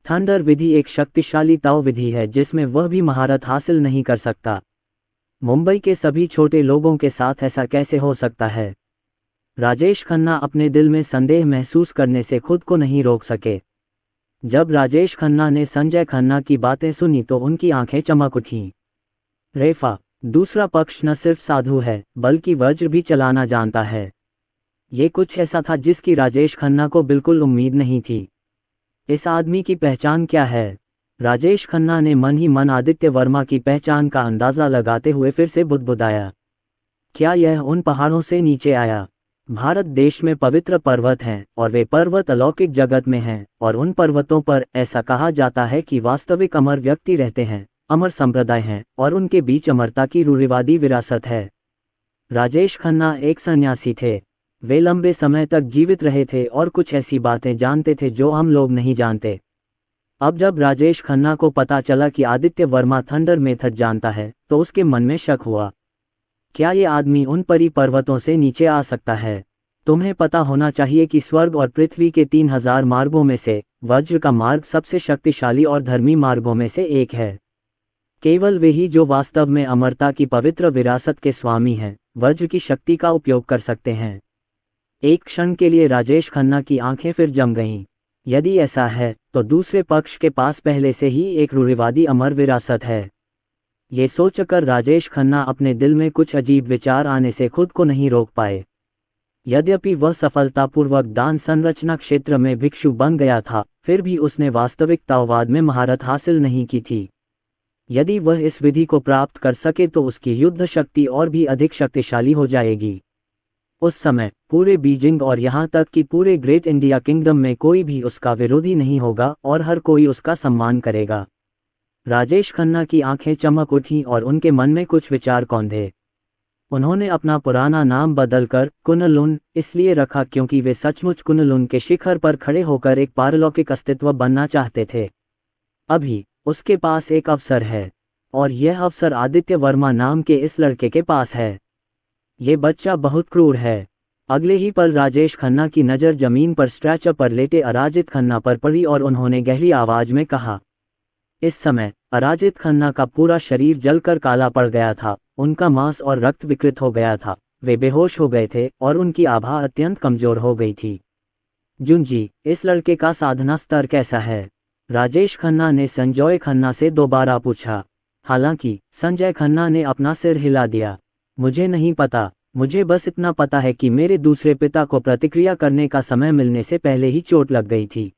थंडर विधि एक शक्तिशाली ताव विधि है जिसमें वह भी महारत हासिल नहीं कर सकता। मुंबई के सभी छोटे लोगों के साथ ऐसा कैसे हो सकता है? राजेश खन्ना अपने दिल में संदेह महसूस करने से खुद को नहीं रोक सके। जब राजेश खन्ना ने संजय खन्ना की बातें सुनी तो उनकी आंखें चमक उठीं। रेफा, दूसरा पक्ष न सिर्फ साधु है बल्कि वज्र भी चलाना जानता है। ये कुछ ऐसा था जिसकी राजेश खन्ना को बिल्कुल उम्मीद नहीं थी। इस आदमी की पहचान क्या है? राजेश खन्ना ने मन ही मन आदित्य वर्मा की पहचान का अंदाज़ा लगाते हुए फिर से बुदबुदाया, क्या यह उन पहाड़ों से नीचे आया? भारत देश में पवित्र पर्वत हैं और वे पर्वत अलौकिक जगत में हैं और उन पर्वतों पर ऐसा कहा जाता है कि वास्तविक अमर व्यक्ति रहते हैं, अमर संप्रदाय हैं और उनके बीच अमरता की रूढ़िवादी विरासत है। राजेश खन्ना एक सन्यासी थे। वे लंबे समय तक जीवित रहे थे और कुछ ऐसी बातें जानते थे जो हम लोग नहीं जानते। अब जब राजेश खन्ना को पता चला कि आदित्य वर्मा थंडर मेथड जानता है तो उसके मन में शक हुआ, क्या ये आदमी उन परी पर्वतों से नीचे आ सकता है? तुम्हें पता होना चाहिए कि स्वर्ग और पृथ्वी के 3000 मार्गों में से वज्र का मार्ग सबसे शक्तिशाली और धर्मी मार्गों में से एक है। केवल वे ही जो वास्तव में अमरता की पवित्र विरासत के स्वामी हैं, वज्र की शक्ति का उपयोग कर सकते हैं। एक क्षण के लिए राजेश खन्ना की आंखें फिर जम गईं। यदि ऐसा है तो दूसरे पक्ष के पास पहले से ही एक रूढ़िवादी अमर विरासत है। ये सोचकर राजेश खन्ना अपने दिल में कुछ अजीब विचार आने से खुद को नहीं रोक पाए। यद्यपि वह सफलतापूर्वक दान संरचना क्षेत्र में भिक्षु बन गया था, फिर भी उसने वास्तविक ताओवाद में महारत हासिल नहीं की थी। यदि वह इस विधि को प्राप्त कर सके तो उसकी युद्ध शक्ति और भी अधिक शक्तिशाली हो जाएगी। उस समय पूरे बीजिंग और यहाँ तक कि पूरे ग्रेट इंडिया किंगडम में कोई भी उसका विरोधी नहीं होगा और हर कोई उसका सम्मान करेगा। राजेश खन्ना की आंखें चमक उठीं और उनके मन में कुछ विचार कौंधे। उन्होंने अपना पुराना नाम बदलकर कुनलुन इसलिए रखा क्योंकि वे सचमुच कुनलुन के शिखर पर खड़े होकर एक पारलौकिक अस्तित्व बनना चाहते थे। अभी उसके पास एक अवसर है और यह अवसर आदित्य वर्मा नाम के इस लड़के के पास है। ये बच्चा बहुत क्रूर है। अगले ही पल राजेश खन्ना की नज़र जमीन पर स्ट्रेचर पर लेटे अराजित खन्ना पर पड़ी और उन्होंने गहरी आवाज में कहा। इस समय अराजित खन्ना का पूरा शरीर जलकर काला पड़ गया था। उनका मांस और रक्त विकृत हो गया था। वे बेहोश हो गए थे और उनकी आभा अत्यंत कमजोर हो गई थी। जुंजी, इस लड़के का साधना स्तर कैसा है? राजेश खन्ना ने संजय खन्ना से दोबारा पूछा। हालांकि संजय खन्ना ने अपना सिर हिला दिया। मुझे नहीं पता, मुझे बस इतना पता है कि मेरे दूसरे पिता को प्रतिक्रिया करने का समय मिलने से पहले ही चोट लग गई थी।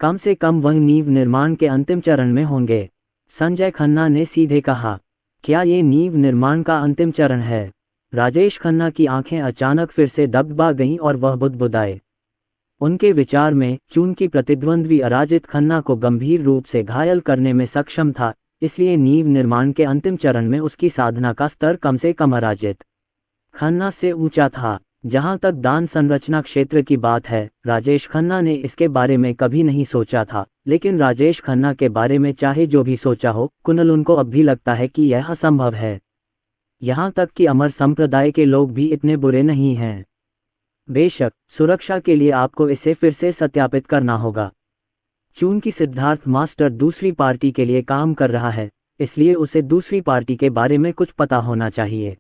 कम से कम वह नींव निर्माण के अंतिम चरण में होंगे। संजय खन्ना ने सीधे कहा। क्या ये नींव निर्माण का अंतिम चरण है? राजेश खन्ना की आंखें अचानक फिर से दबदबा गईं और वह बुदबुदाए। उनके विचार में चून की प्रतिद्वंद्वी अराजित खन्ना को गंभीर रूप से घायल करने में सक्षम था, इसलिए नींव निर्माण के अंतिम चरण में उसकी साधना का स्तर कम से कम अराजित खन्ना से ऊंचा था। जहां तक दान संरचना क्षेत्र की बात है, राजेश खन्ना ने इसके बारे में कभी नहीं सोचा था, लेकिन राजेश खन्ना के बारे में चाहे जो भी सोचा हो, कुनलुन को अब भी लगता है कि यह असंभव है। यहाँ तक कि अमर संप्रदाय के लोग भी इतने बुरे नहीं हैं। बेशक सुरक्षा के लिए आपको इसे फिर से सत्यापित करना होगा। चूंकि सिद्धार्थ मास्टर दूसरी पार्टी के लिए काम कर रहा है, इसलिए उसे दूसरी पार्टी के बारे में कुछ पता होना चाहिए।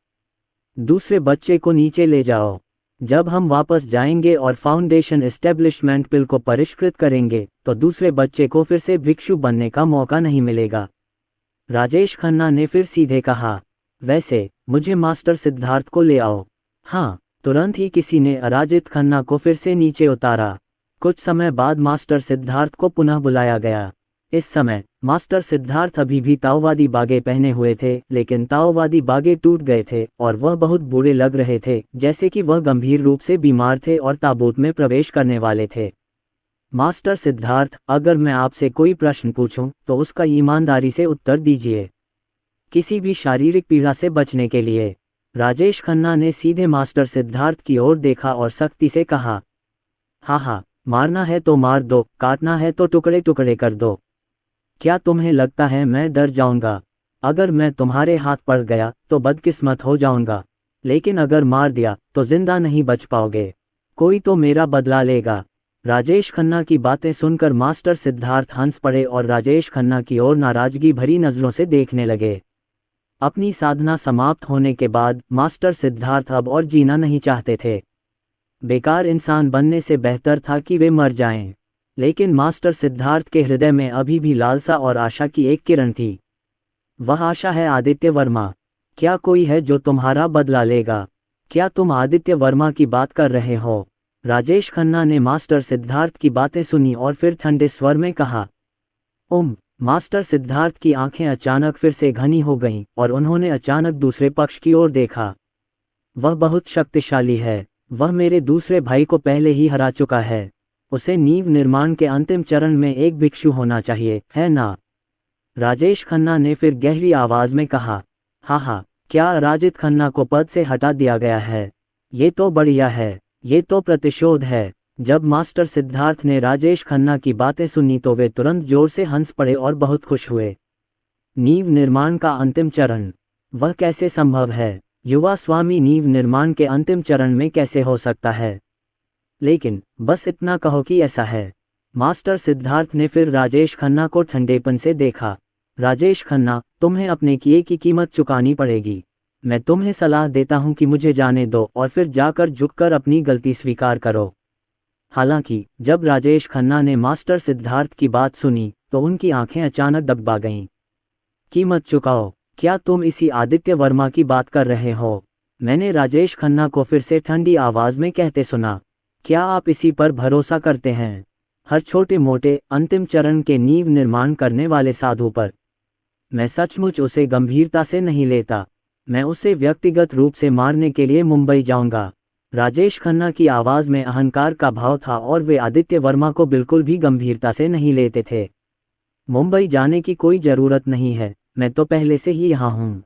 दूसरे बच्चे को नीचे ले जाओ। जब हम वापस जाएंगे और फाउंडेशन एस्टेब्लिशमेंट बिल को परिष्कृत करेंगे तो दूसरे बच्चे को फिर से भिक्षु बनने का मौका नहीं मिलेगा। राजेश खन्ना ने फिर सीधे कहा। वैसे मुझे मास्टर सिद्धार्थ को ले आओ। हाँ, तुरंत ही किसी ने अराजित खन्ना को फिर से नीचे उतारा। कुछ समय बाद मास्टर सिद्धार्थ को पुनः बुलाया गया। इस समय मास्टर सिद्धार्थ अभी भी ताओवादी बागे पहने हुए थे, लेकिन ताओवादी बागे टूट गए थे और वह बहुत बुरे लग रहे थे, जैसे कि वह गंभीर रूप से बीमार थे और ताबूत में प्रवेश करने वाले थे। मास्टर सिद्धार्थ, अगर मैं आपसे कोई प्रश्न पूछूं तो उसका ईमानदारी से उत्तर दीजिए, किसी भी शारीरिक पीड़ा से बचने के लिए। राजेश खन्ना ने सीधे मास्टर सिद्धार्थ की ओर देखा और सख्ती से कहा। हाँ, मारना है तो मार दो, काटना है तो टुकड़े टुकड़े कर दो। क्या तुम्हें लगता है मैं डर जाऊंगा? अगर मैं तुम्हारे हाथ पड़ गया तो बदकिस्मत हो जाऊंगा, लेकिन अगर मार दिया तो जिंदा नहीं बच पाओगे। कोई तो मेरा बदला लेगा। राजेश खन्ना की बातें सुनकर मास्टर सिद्धार्थ हंस पड़े और राजेश खन्ना की ओर नाराजगी भरी नजरों से देखने लगे। अपनी साधना समाप्त होने के बाद मास्टर सिद्धार्थ अब और जीना नहीं चाहते थे। बेकार इंसान बनने से बेहतर था कि वे मर जाएं। लेकिन मास्टर सिद्धार्थ के हृदय में अभी भी लालसा और आशा की एक किरण थी। वह आशा है आदित्य वर्मा। क्या कोई है जो तुम्हारा बदला लेगा? क्या तुम आदित्य वर्मा की बात कर रहे हो? राजेश खन्ना ने मास्टर सिद्धार्थ की बातें सुनी और फिर ठंडे स्वर में कहा। मास्टर सिद्धार्थ की आंखें अचानक फिर से घनी हो गईं और उन्होंने अचानक दूसरे पक्ष की ओर देखा। वह बहुत शक्तिशाली है। वह मेरे दूसरे भाई को पहले ही हरा चुका है। उसे नींव निर्माण के अंतिम चरण में एक भिक्षु होना चाहिए, है ना? राजेश खन्ना ने फिर गहरी आवाज में कहा। हाँ, क्या राजित खन्ना को पद से हटा दिया गया है? ये तो बढ़िया है। ये तो प्रतिशोध है। जब मास्टर सिद्धार्थ ने राजेश खन्ना की बातें सुनी तो वे तुरंत जोर से हंस पड़े और बहुत खुश हुए। नींव निर्माण का अंतिम चरण? वह कैसे संभव है? युवा स्वामी नींव निर्माण के अंतिम चरण में कैसे हो सकता है? लेकिन बस इतना कहो कि ऐसा है। मास्टर सिद्धार्थ ने फिर राजेश खन्ना को ठंडेपन से देखा। राजेश खन्ना, तुम्हें अपने किए की कीमत चुकानी पड़ेगी। मैं तुम्हें सलाह देता हूं कि मुझे जाने दो और फिर जाकर झुककर अपनी गलती स्वीकार करो। हालांकि जब राजेश खन्ना ने मास्टर सिद्धार्थ की बात सुनी तो उनकी आंखें अचानक दबा गईं। कीमत चुकाओ? क्या तुम इसी आदित्य वर्मा की बात कर रहे हो? मैंने राजेश खन्ना को फिर से ठंडी आवाज में कहते सुना। क्या आप इसी पर भरोसा करते हैं? हर छोटे मोटे अंतिम चरण के नींव निर्माण करने वाले साधु पर? मैं सचमुच उसे गंभीरता से नहीं लेता। मैं उसे व्यक्तिगत रूप से मारने के लिए मुंबई जाऊंगा। राजेश खन्ना की आवाज में अहंकार का भाव था और वे आदित्य वर्मा को बिल्कुल भी गंभीरता से नहीं लेते थे। मुंबई जाने की कोई जरूरत नहीं है, मैं तो पहले से ही यहाँ हूँ।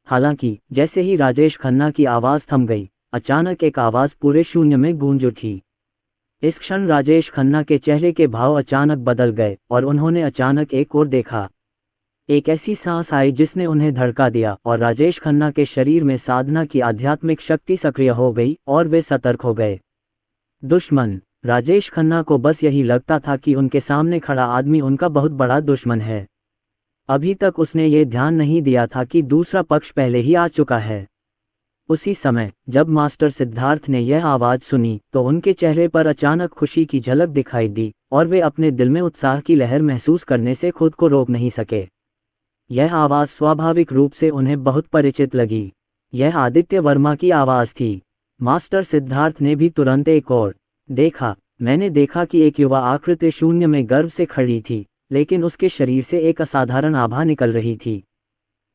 हालांकि जैसे ही राजेश खन्ना की आवाज थम गई, अचानक एक आवाज पूरे शून्य में गूंज उठी। इस क्षण राजेश खन्ना के चेहरे के भाव अचानक बदल गए और उन्होंने अचानक एक ओर देखा। एक ऐसी सांस आई जिसने उन्हें धड़का दिया और राजेश खन्ना के शरीर में साधना की आध्यात्मिक शक्ति सक्रिय हो गई और वे सतर्क हो गए। दुश्मन? राजेश खन्ना को बस यही लगता था कि उनके सामने खड़ा आदमी उनका बहुत बड़ा दुश्मन है। अभी तक उसने ये ध्यान नहीं दिया था कि दूसरा पक्ष पहले ही आ चुका है। उसी समय जब मास्टर सिद्धार्थ ने यह आवाज सुनी तो उनके चेहरे पर अचानक खुशी की झलक दिखाई दी और वे अपने दिल में उत्साह की लहर महसूस करने से खुद को रोक नहीं सके। यह आवाज स्वाभाविक रूप से उन्हें बहुत परिचित लगी। यह आदित्य वर्मा की आवाज थी। मास्टर सिद्धार्थ ने भी तुरंत एक और देखा। मैंने देखा कि एक युवा आकृति शून्य में गर्व से खड़ी थी, लेकिन उसके शरीर से एक असाधारण आभा निकल रही थी।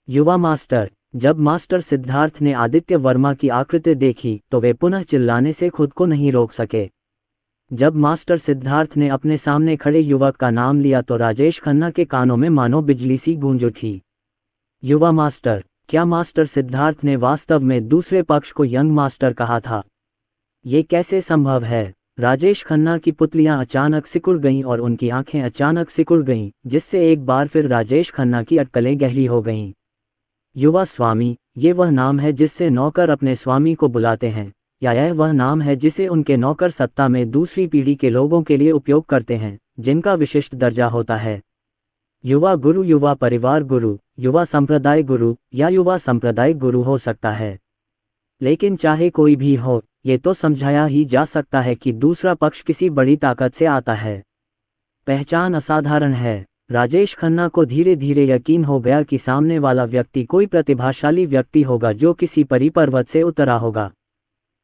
युवा मास्टर? जब मास्टर सिद्धार्थ ने आदित्य वर्मा की आकृति देखी तो वे पुनः चिल्लाने से खुद को नहीं रोक सके। जब मास्टर सिद्धार्थ ने अपने सामने खड़े युवक का नाम लिया तो राजेश खन्ना के कानों में मानो बिजली सी गूंज उठी। युवा मास्टर? क्या मास्टर सिद्धार्थ ने वास्तव में दूसरे पक्ष को यंग मास्टर कहा था? ये कैसे संभव है? राजेश खन्ना की पुतलियां अचानक सिकुड़ गईं और उनकी आंखें अचानक सिकुड़ गईं, जिससे एक बार फिर राजेश खन्ना की अटकलें गहरी हो गईं। युवा स्वामी, ये वह नाम है जिससे नौकर अपने स्वामी को बुलाते हैं, या यह वह नाम है जिसे उनके नौकर सत्ता में दूसरी पीढ़ी के लोगों के लिए उपयोग करते हैं, जिनका विशिष्ट दर्जा होता है? युवा गुरु, युवा परिवार गुरु, युवा संप्रदाय गुरु या युवा संप्रदाय गुरु हो सकता है। लेकिन चाहे कोई भी हो, ये तो समझाया ही जा सकता है कि दूसरा पक्ष किसी बड़ी ताकत से आता है। पहचान असाधारण है। राजेश खन्ना को धीरे धीरे यकीन हो गया कि सामने वाला व्यक्ति कोई प्रतिभाशाली व्यक्ति होगा जो किसी परिपर्वत से उतरा होगा,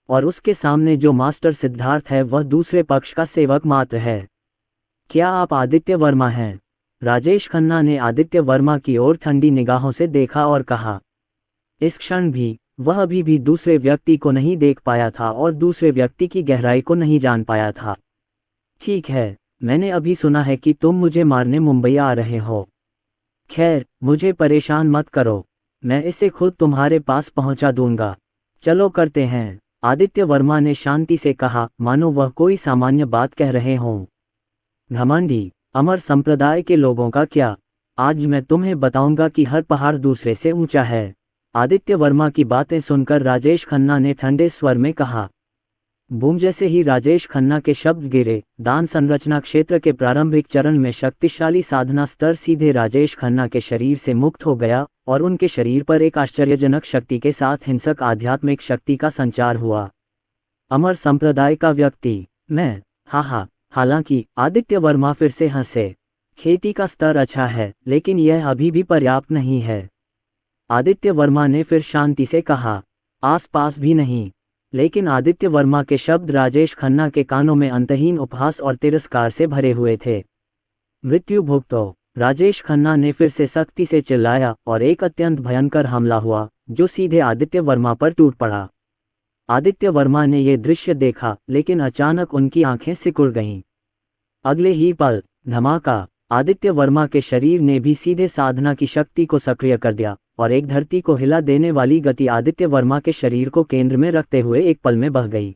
और उसके सामने जो मास्टर सिद्धार्थ है वह दूसरे पक्ष का सेवक मात्र है। क्या आप आदित्य वर्मा हैं? राजेश खन्ना ने आदित्य वर्मा की ओर ठंडी निगाहों से देखा और कहा। इस क्षण भी वह अभी भी दूसरे व्यक्ति को नहीं देख पाया था और दूसरे व्यक्ति की गहराई को नहीं जान पाया था। ठीक है, मैंने अभी सुना है कि तुम मुझे मारने मुंबई आ रहे हो। खैर, मुझे परेशान मत करो, मैं इसे खुद तुम्हारे पास पहुंचा दूंगा। चलो करते हैं। आदित्य वर्मा ने शांति से कहा, मानो वह कोई सामान्य बात कह रहे हों। घमंडी, अमर संप्रदाय के लोगों का क्या? आज मैं तुम्हें बताऊंगा कि हर पहाड़ दूसरे से ऊंचा है। आदित्य वर्मा की बातें सुनकर राजेश खन्ना ने ठंडे स्वर में कहा। बूम जैसे ही राजेश खन्ना के शब्द गिरे, दान संरचना क्षेत्र के प्रारंभिक चरण में शक्तिशाली साधना स्तर सीधे राजेश खन्ना के शरीर से मुक्त हो गया और उनके शरीर पर एक आश्चर्यजनक शक्ति के साथ हिंसक आध्यात्मिक शक्ति का संचार हुआ। अमर संप्रदाय का व्यक्ति, मैं, हाँ। हालांकि आदित्य वर्मा फिर से हंसे। खेती का स्तर अच्छा है, लेकिन यह अभी भी पर्याप्त नहीं है। आदित्य वर्मा ने फिर शांति से कहा, आसपास भी नहीं। लेकिन आदित्य वर्मा के शब्द राजेश खन्ना के कानों में अंतहीन उपहास और तिरस्कार से भरे हुए थे। मृत्यु भुगतो, राजेश खन्ना ने फिर से सख्ती से चिल्लाया और एक अत्यंत भयंकर हमला हुआ जो सीधे आदित्य वर्मा पर टूट पड़ा। आदित्य वर्मा ने यह दृश्य देखा, लेकिन अचानक उनकी आंखें सिकुड़ गईं। अगले ही पल, धमाका, आदित्य वर्मा के शरीर ने भी सीधे साधना की शक्ति को सक्रिय कर दिया और एक धरती को हिला देने वाली गति आदित्य वर्मा के शरीर को केंद्र में रखते हुए एक पल में बह गई।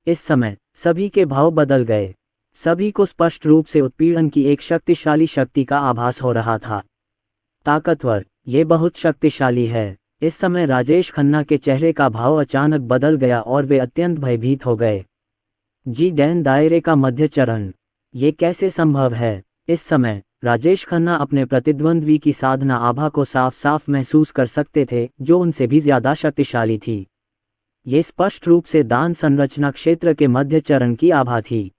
इस समय सभी के भाव बदल गए। सभी को स्पष्ट रूप से उत्पीड़न की एक शक्तिशाली शक्ति का आभास हो रहा था। ताकतवर, ये बहुत शक्तिशाली है। इस समय राजेश खन्ना के चेहरे का भाव अचानक बदल गया और वे अत्यंत भयभीत हो गए। जी-10 दायरे का मध्य चरण, ये कैसे संभव है? इस समय राजेश खन्ना अपने प्रतिद्वंद्वी की साधना आभा को साफ साफ महसूस कर सकते थे, जो उनसे भी ज्यादा शक्तिशाली थी। ये स्पष्ट रूप से दान संरचना क्षेत्र के मध्य चरण की आभा थी।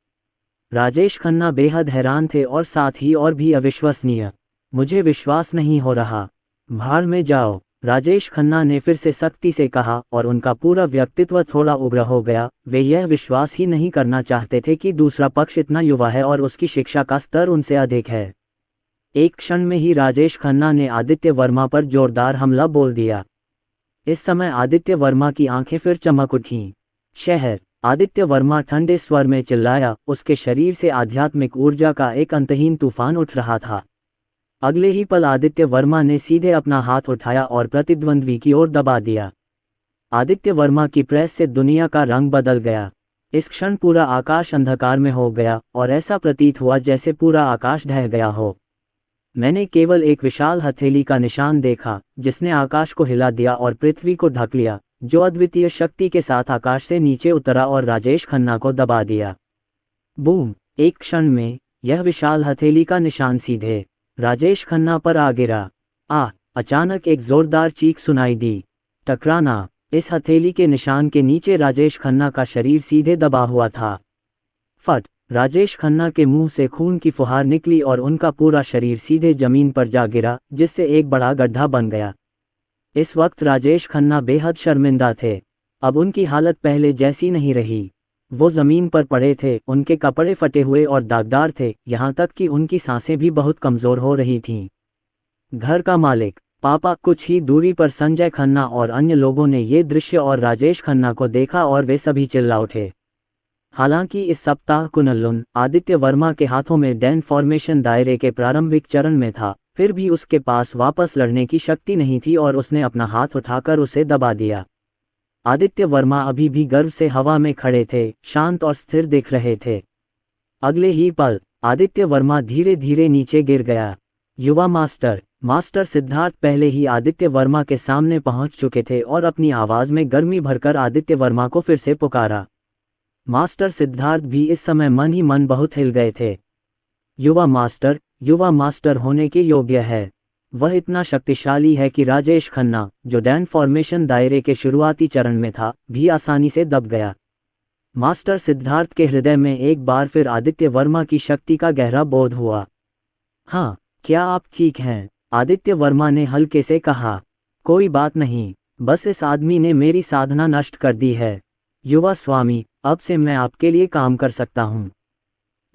राजेश खन्ना बेहद हैरान थे और साथ ही और भी अविश्वसनीय। मुझे विश्वास नहीं हो रहा। भाड़ में जाओ, राजेश खन्ना ने फिर से सख्ती से कहा और उनका पूरा व्यक्तित्व थोड़ा उग्र हो गया। वे यह विश्वास ही नहीं करना चाहते थे कि दूसरा पक्ष इतना युवा है और उसकी शिक्षा का स्तर उनसे अधिक है। एक क्षण में ही राजेश खन्ना ने आदित्य वर्मा पर जोरदार हमला बोल दिया। इस समय आदित्य वर्मा की आंखें फिर चमक उठीं। शहर, आदित्य वर्मा ठंडे स्वर में चिल्लाया। उसके शरीर से आध्यात्मिक ऊर्जा का एक अंतहीन तूफान उठ रहा था। अगले ही पल आदित्य वर्मा ने सीधे अपना हाथ उठाया और प्रतिद्वंद्वी की ओर दबा दिया। आदित्य वर्मा की प्रेस से दुनिया का रंग बदल गया। इस क्षण पूरा आकाश अंधकार में हो गया और ऐसा प्रतीत हुआ जैसे पूरा आकाश ढह गया हो। मैंने केवल एक विशाल हथेली का निशान देखा जिसने आकाश को हिला दिया और पृथ्वी को ढक लिया, जो अद्वितीय शक्ति के साथ आकाश से नीचे उतरा और राजेश खन्ना को दबा दिया। बूम! एक क्षण में यह विशाल हथेली का निशान सीधे राजेश खन्ना पर आ गिरा। अचानक एक जोरदार चीख सुनाई दी। टकराना! इस हथेली के निशान के नीचे राजेश खन्ना का शरीर सीधे दबा हुआ था। फट! राजेश खन्ना के मुंह से खून की फुहार निकली और उनका पूरा शरीर सीधे जमीन पर जा गिरा, जिससे एक बड़ा गड्ढा बन गया। इस वक्त राजेश खन्ना बेहद शर्मिंदा थे। अब उनकी हालत पहले जैसी नहीं रही। वो जमीन पर पड़े थे, उनके कपड़े फटे हुए और दागदार थे, यहाँ तक कि उनकी सांसें भी बहुत कमजोर हो रही थीं। घर का मालिक, पापा! कुछ ही दूरी पर संजय खन्ना और अन्य लोगों ने ये दृश्य और राजेश खन्ना को देखा और वे सभी चिल्ला उठे। हालांकि इस सप्ताह कुनलुन आदित्य वर्मा के हाथों में डैन फॉर्मेशन दायरे के प्रारंभिक चरण में था, फिर भी उसके पास वापस लड़ने की शक्ति नहीं थी और उसने अपना हाथ उठाकर उसे दबा दिया। आदित्य वर्मा अभी भी गर्व से हवा में खड़े थे, शांत और स्थिर दिख रहे थे। अगले ही पल आदित्य वर्मा धीरे धीरे नीचे गिर गया। युवा मास्टर सिद्धार्थ पहले ही आदित्य वर्मा के सामने पहुंच चुके थे और अपनी आवाज में गर्मी भरकर आदित्य वर्मा को फिर से पुकारा। मास्टर सिद्धार्थ भी इस समय मन ही मन बहुत हिल गए थे। युवा मास्टर होने के योग्य है। वह इतना शक्तिशाली है कि राजेश खन्ना, जो डैन फॉर्मेशन दायरे के शुरुआती चरण में था, भी आसानी से दब गया। मास्टर सिद्धार्थ के हृदय में एक बार फिर आदित्य वर्मा की शक्ति का गहरा बोध हुआ। हाँ, क्या आप ठीक हैं? आदित्य वर्मा ने हल्के से कहा। कोई बात नहीं, बस इस आदमी ने मेरी साधना नष्ट कर दी है। युवा स्वामी, अब से मैं आपके लिए काम कर सकता हूँ।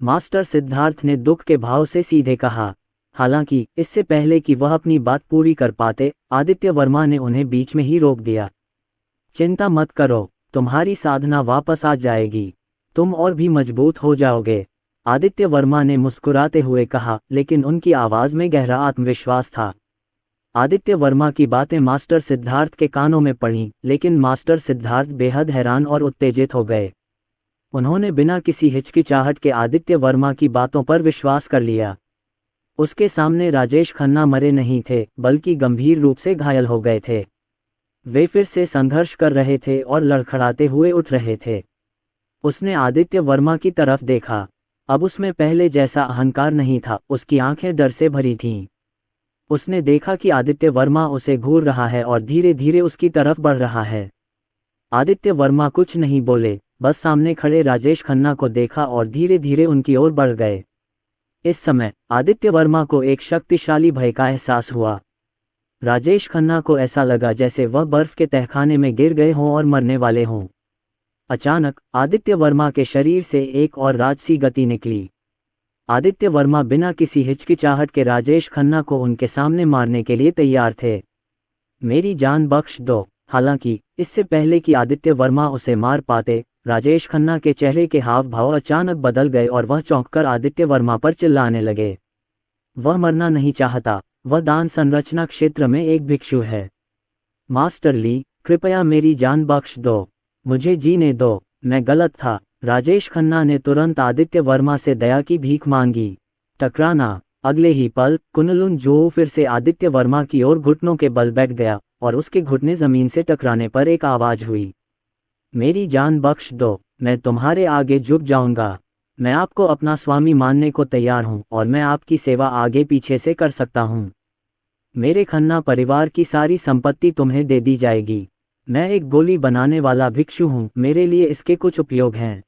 मास्टर सिद्धार्थ ने दुख के भाव से सीधे कहा। हालांकि इससे पहले कि वह अपनी बात पूरी कर पाते, आदित्य वर्मा ने उन्हें बीच में ही रोक दिया। चिंता मत करो, तुम्हारी साधना वापस आ जाएगी। तुम और भी मजबूत हो जाओगे। आदित्य वर्मा ने मुस्कुराते हुए कहा, लेकिन उनकी आवाज में गहरा आत्मविश्वास था। आदित्य वर्मा की बातें मास्टर सिद्धार्थ के कानों में पड़ीं, लेकिन मास्टर सिद्धार्थ बेहद हैरान और उत्तेजित हो गए। उन्होंने बिना किसी हिचकिचाहट के आदित्य वर्मा की बातों पर विश्वास कर लिया। उसके सामने राजेश खन्ना मरे नहीं थे, बल्कि गंभीर रूप से घायल हो गए थे। वे फिर से संघर्ष कर रहे थे और लड़खड़ाते हुए उठ रहे थे। उसने आदित्य वर्मा की तरफ देखा। अब उसमें पहले जैसा अहंकार नहीं था, उसकी आंखें डर से भरी थीं। उसने देखा कि आदित्य वर्मा उसे घूर रहा है और धीरे धीरे उसकी तरफ बढ़ रहा है। आदित्य वर्मा कुछ नहीं बोले, बस सामने खड़े राजेश खन्ना को देखा और धीरे धीरे उनकी ओर बढ़ गए। इस समय आदित्य वर्मा को एक शक्तिशाली भय का एहसास हुआ। राजेश खन्ना को ऐसा लगा जैसे वह बर्फ के तहखाने में गिर गए हों और मरने वाले हों। अचानक आदित्य वर्मा के शरीर से एक और राजसी गति निकली। आदित्य वर्मा बिना किसी हिचकिचाहट के राजेश खन्ना को उनके सामने मारने के लिए तैयार थे। मेरी जान बख्श दो। हालांकि इससे पहले कि आदित्य वर्मा उसे मार पाते, राजेश खन्ना के चेहरे के हाव भाव अचानक बदल गए और वह चौंककर आदित्य वर्मा पर चिल्लाने लगे। वह मरना नहीं चाहता, वह दान संरचना क्षेत्र में एक भिक्षु है। मास्टर ली, कृपया मेरी जान बख्श दो, मुझे जीने दो, मैं गलत था। राजेश खन्ना ने तुरंत आदित्य वर्मा से दया की भीख मांगी। टकराना। अगले ही पल कुनलुन जोहू फिर से आदित्य वर्मा की ओर घुटनों के बल बैठ गया और उसके घुटने जमीन से टकराने पर एक आवाज हुई। मेरी जान बख्श दो, मैं तुम्हारे आगे झुक जाऊंगा। मैं आपको अपना स्वामी मानने को तैयार हूं और मैं आपकी सेवा आगे पीछे से कर सकता हूं। मेरे खन्ना परिवार की सारी संपत्ति तुम्हें दे दी जाएगी। मैं एक गोली बनाने वाला भिक्षु हूं, मेरे लिए इसके कुछ उपयोग हैं।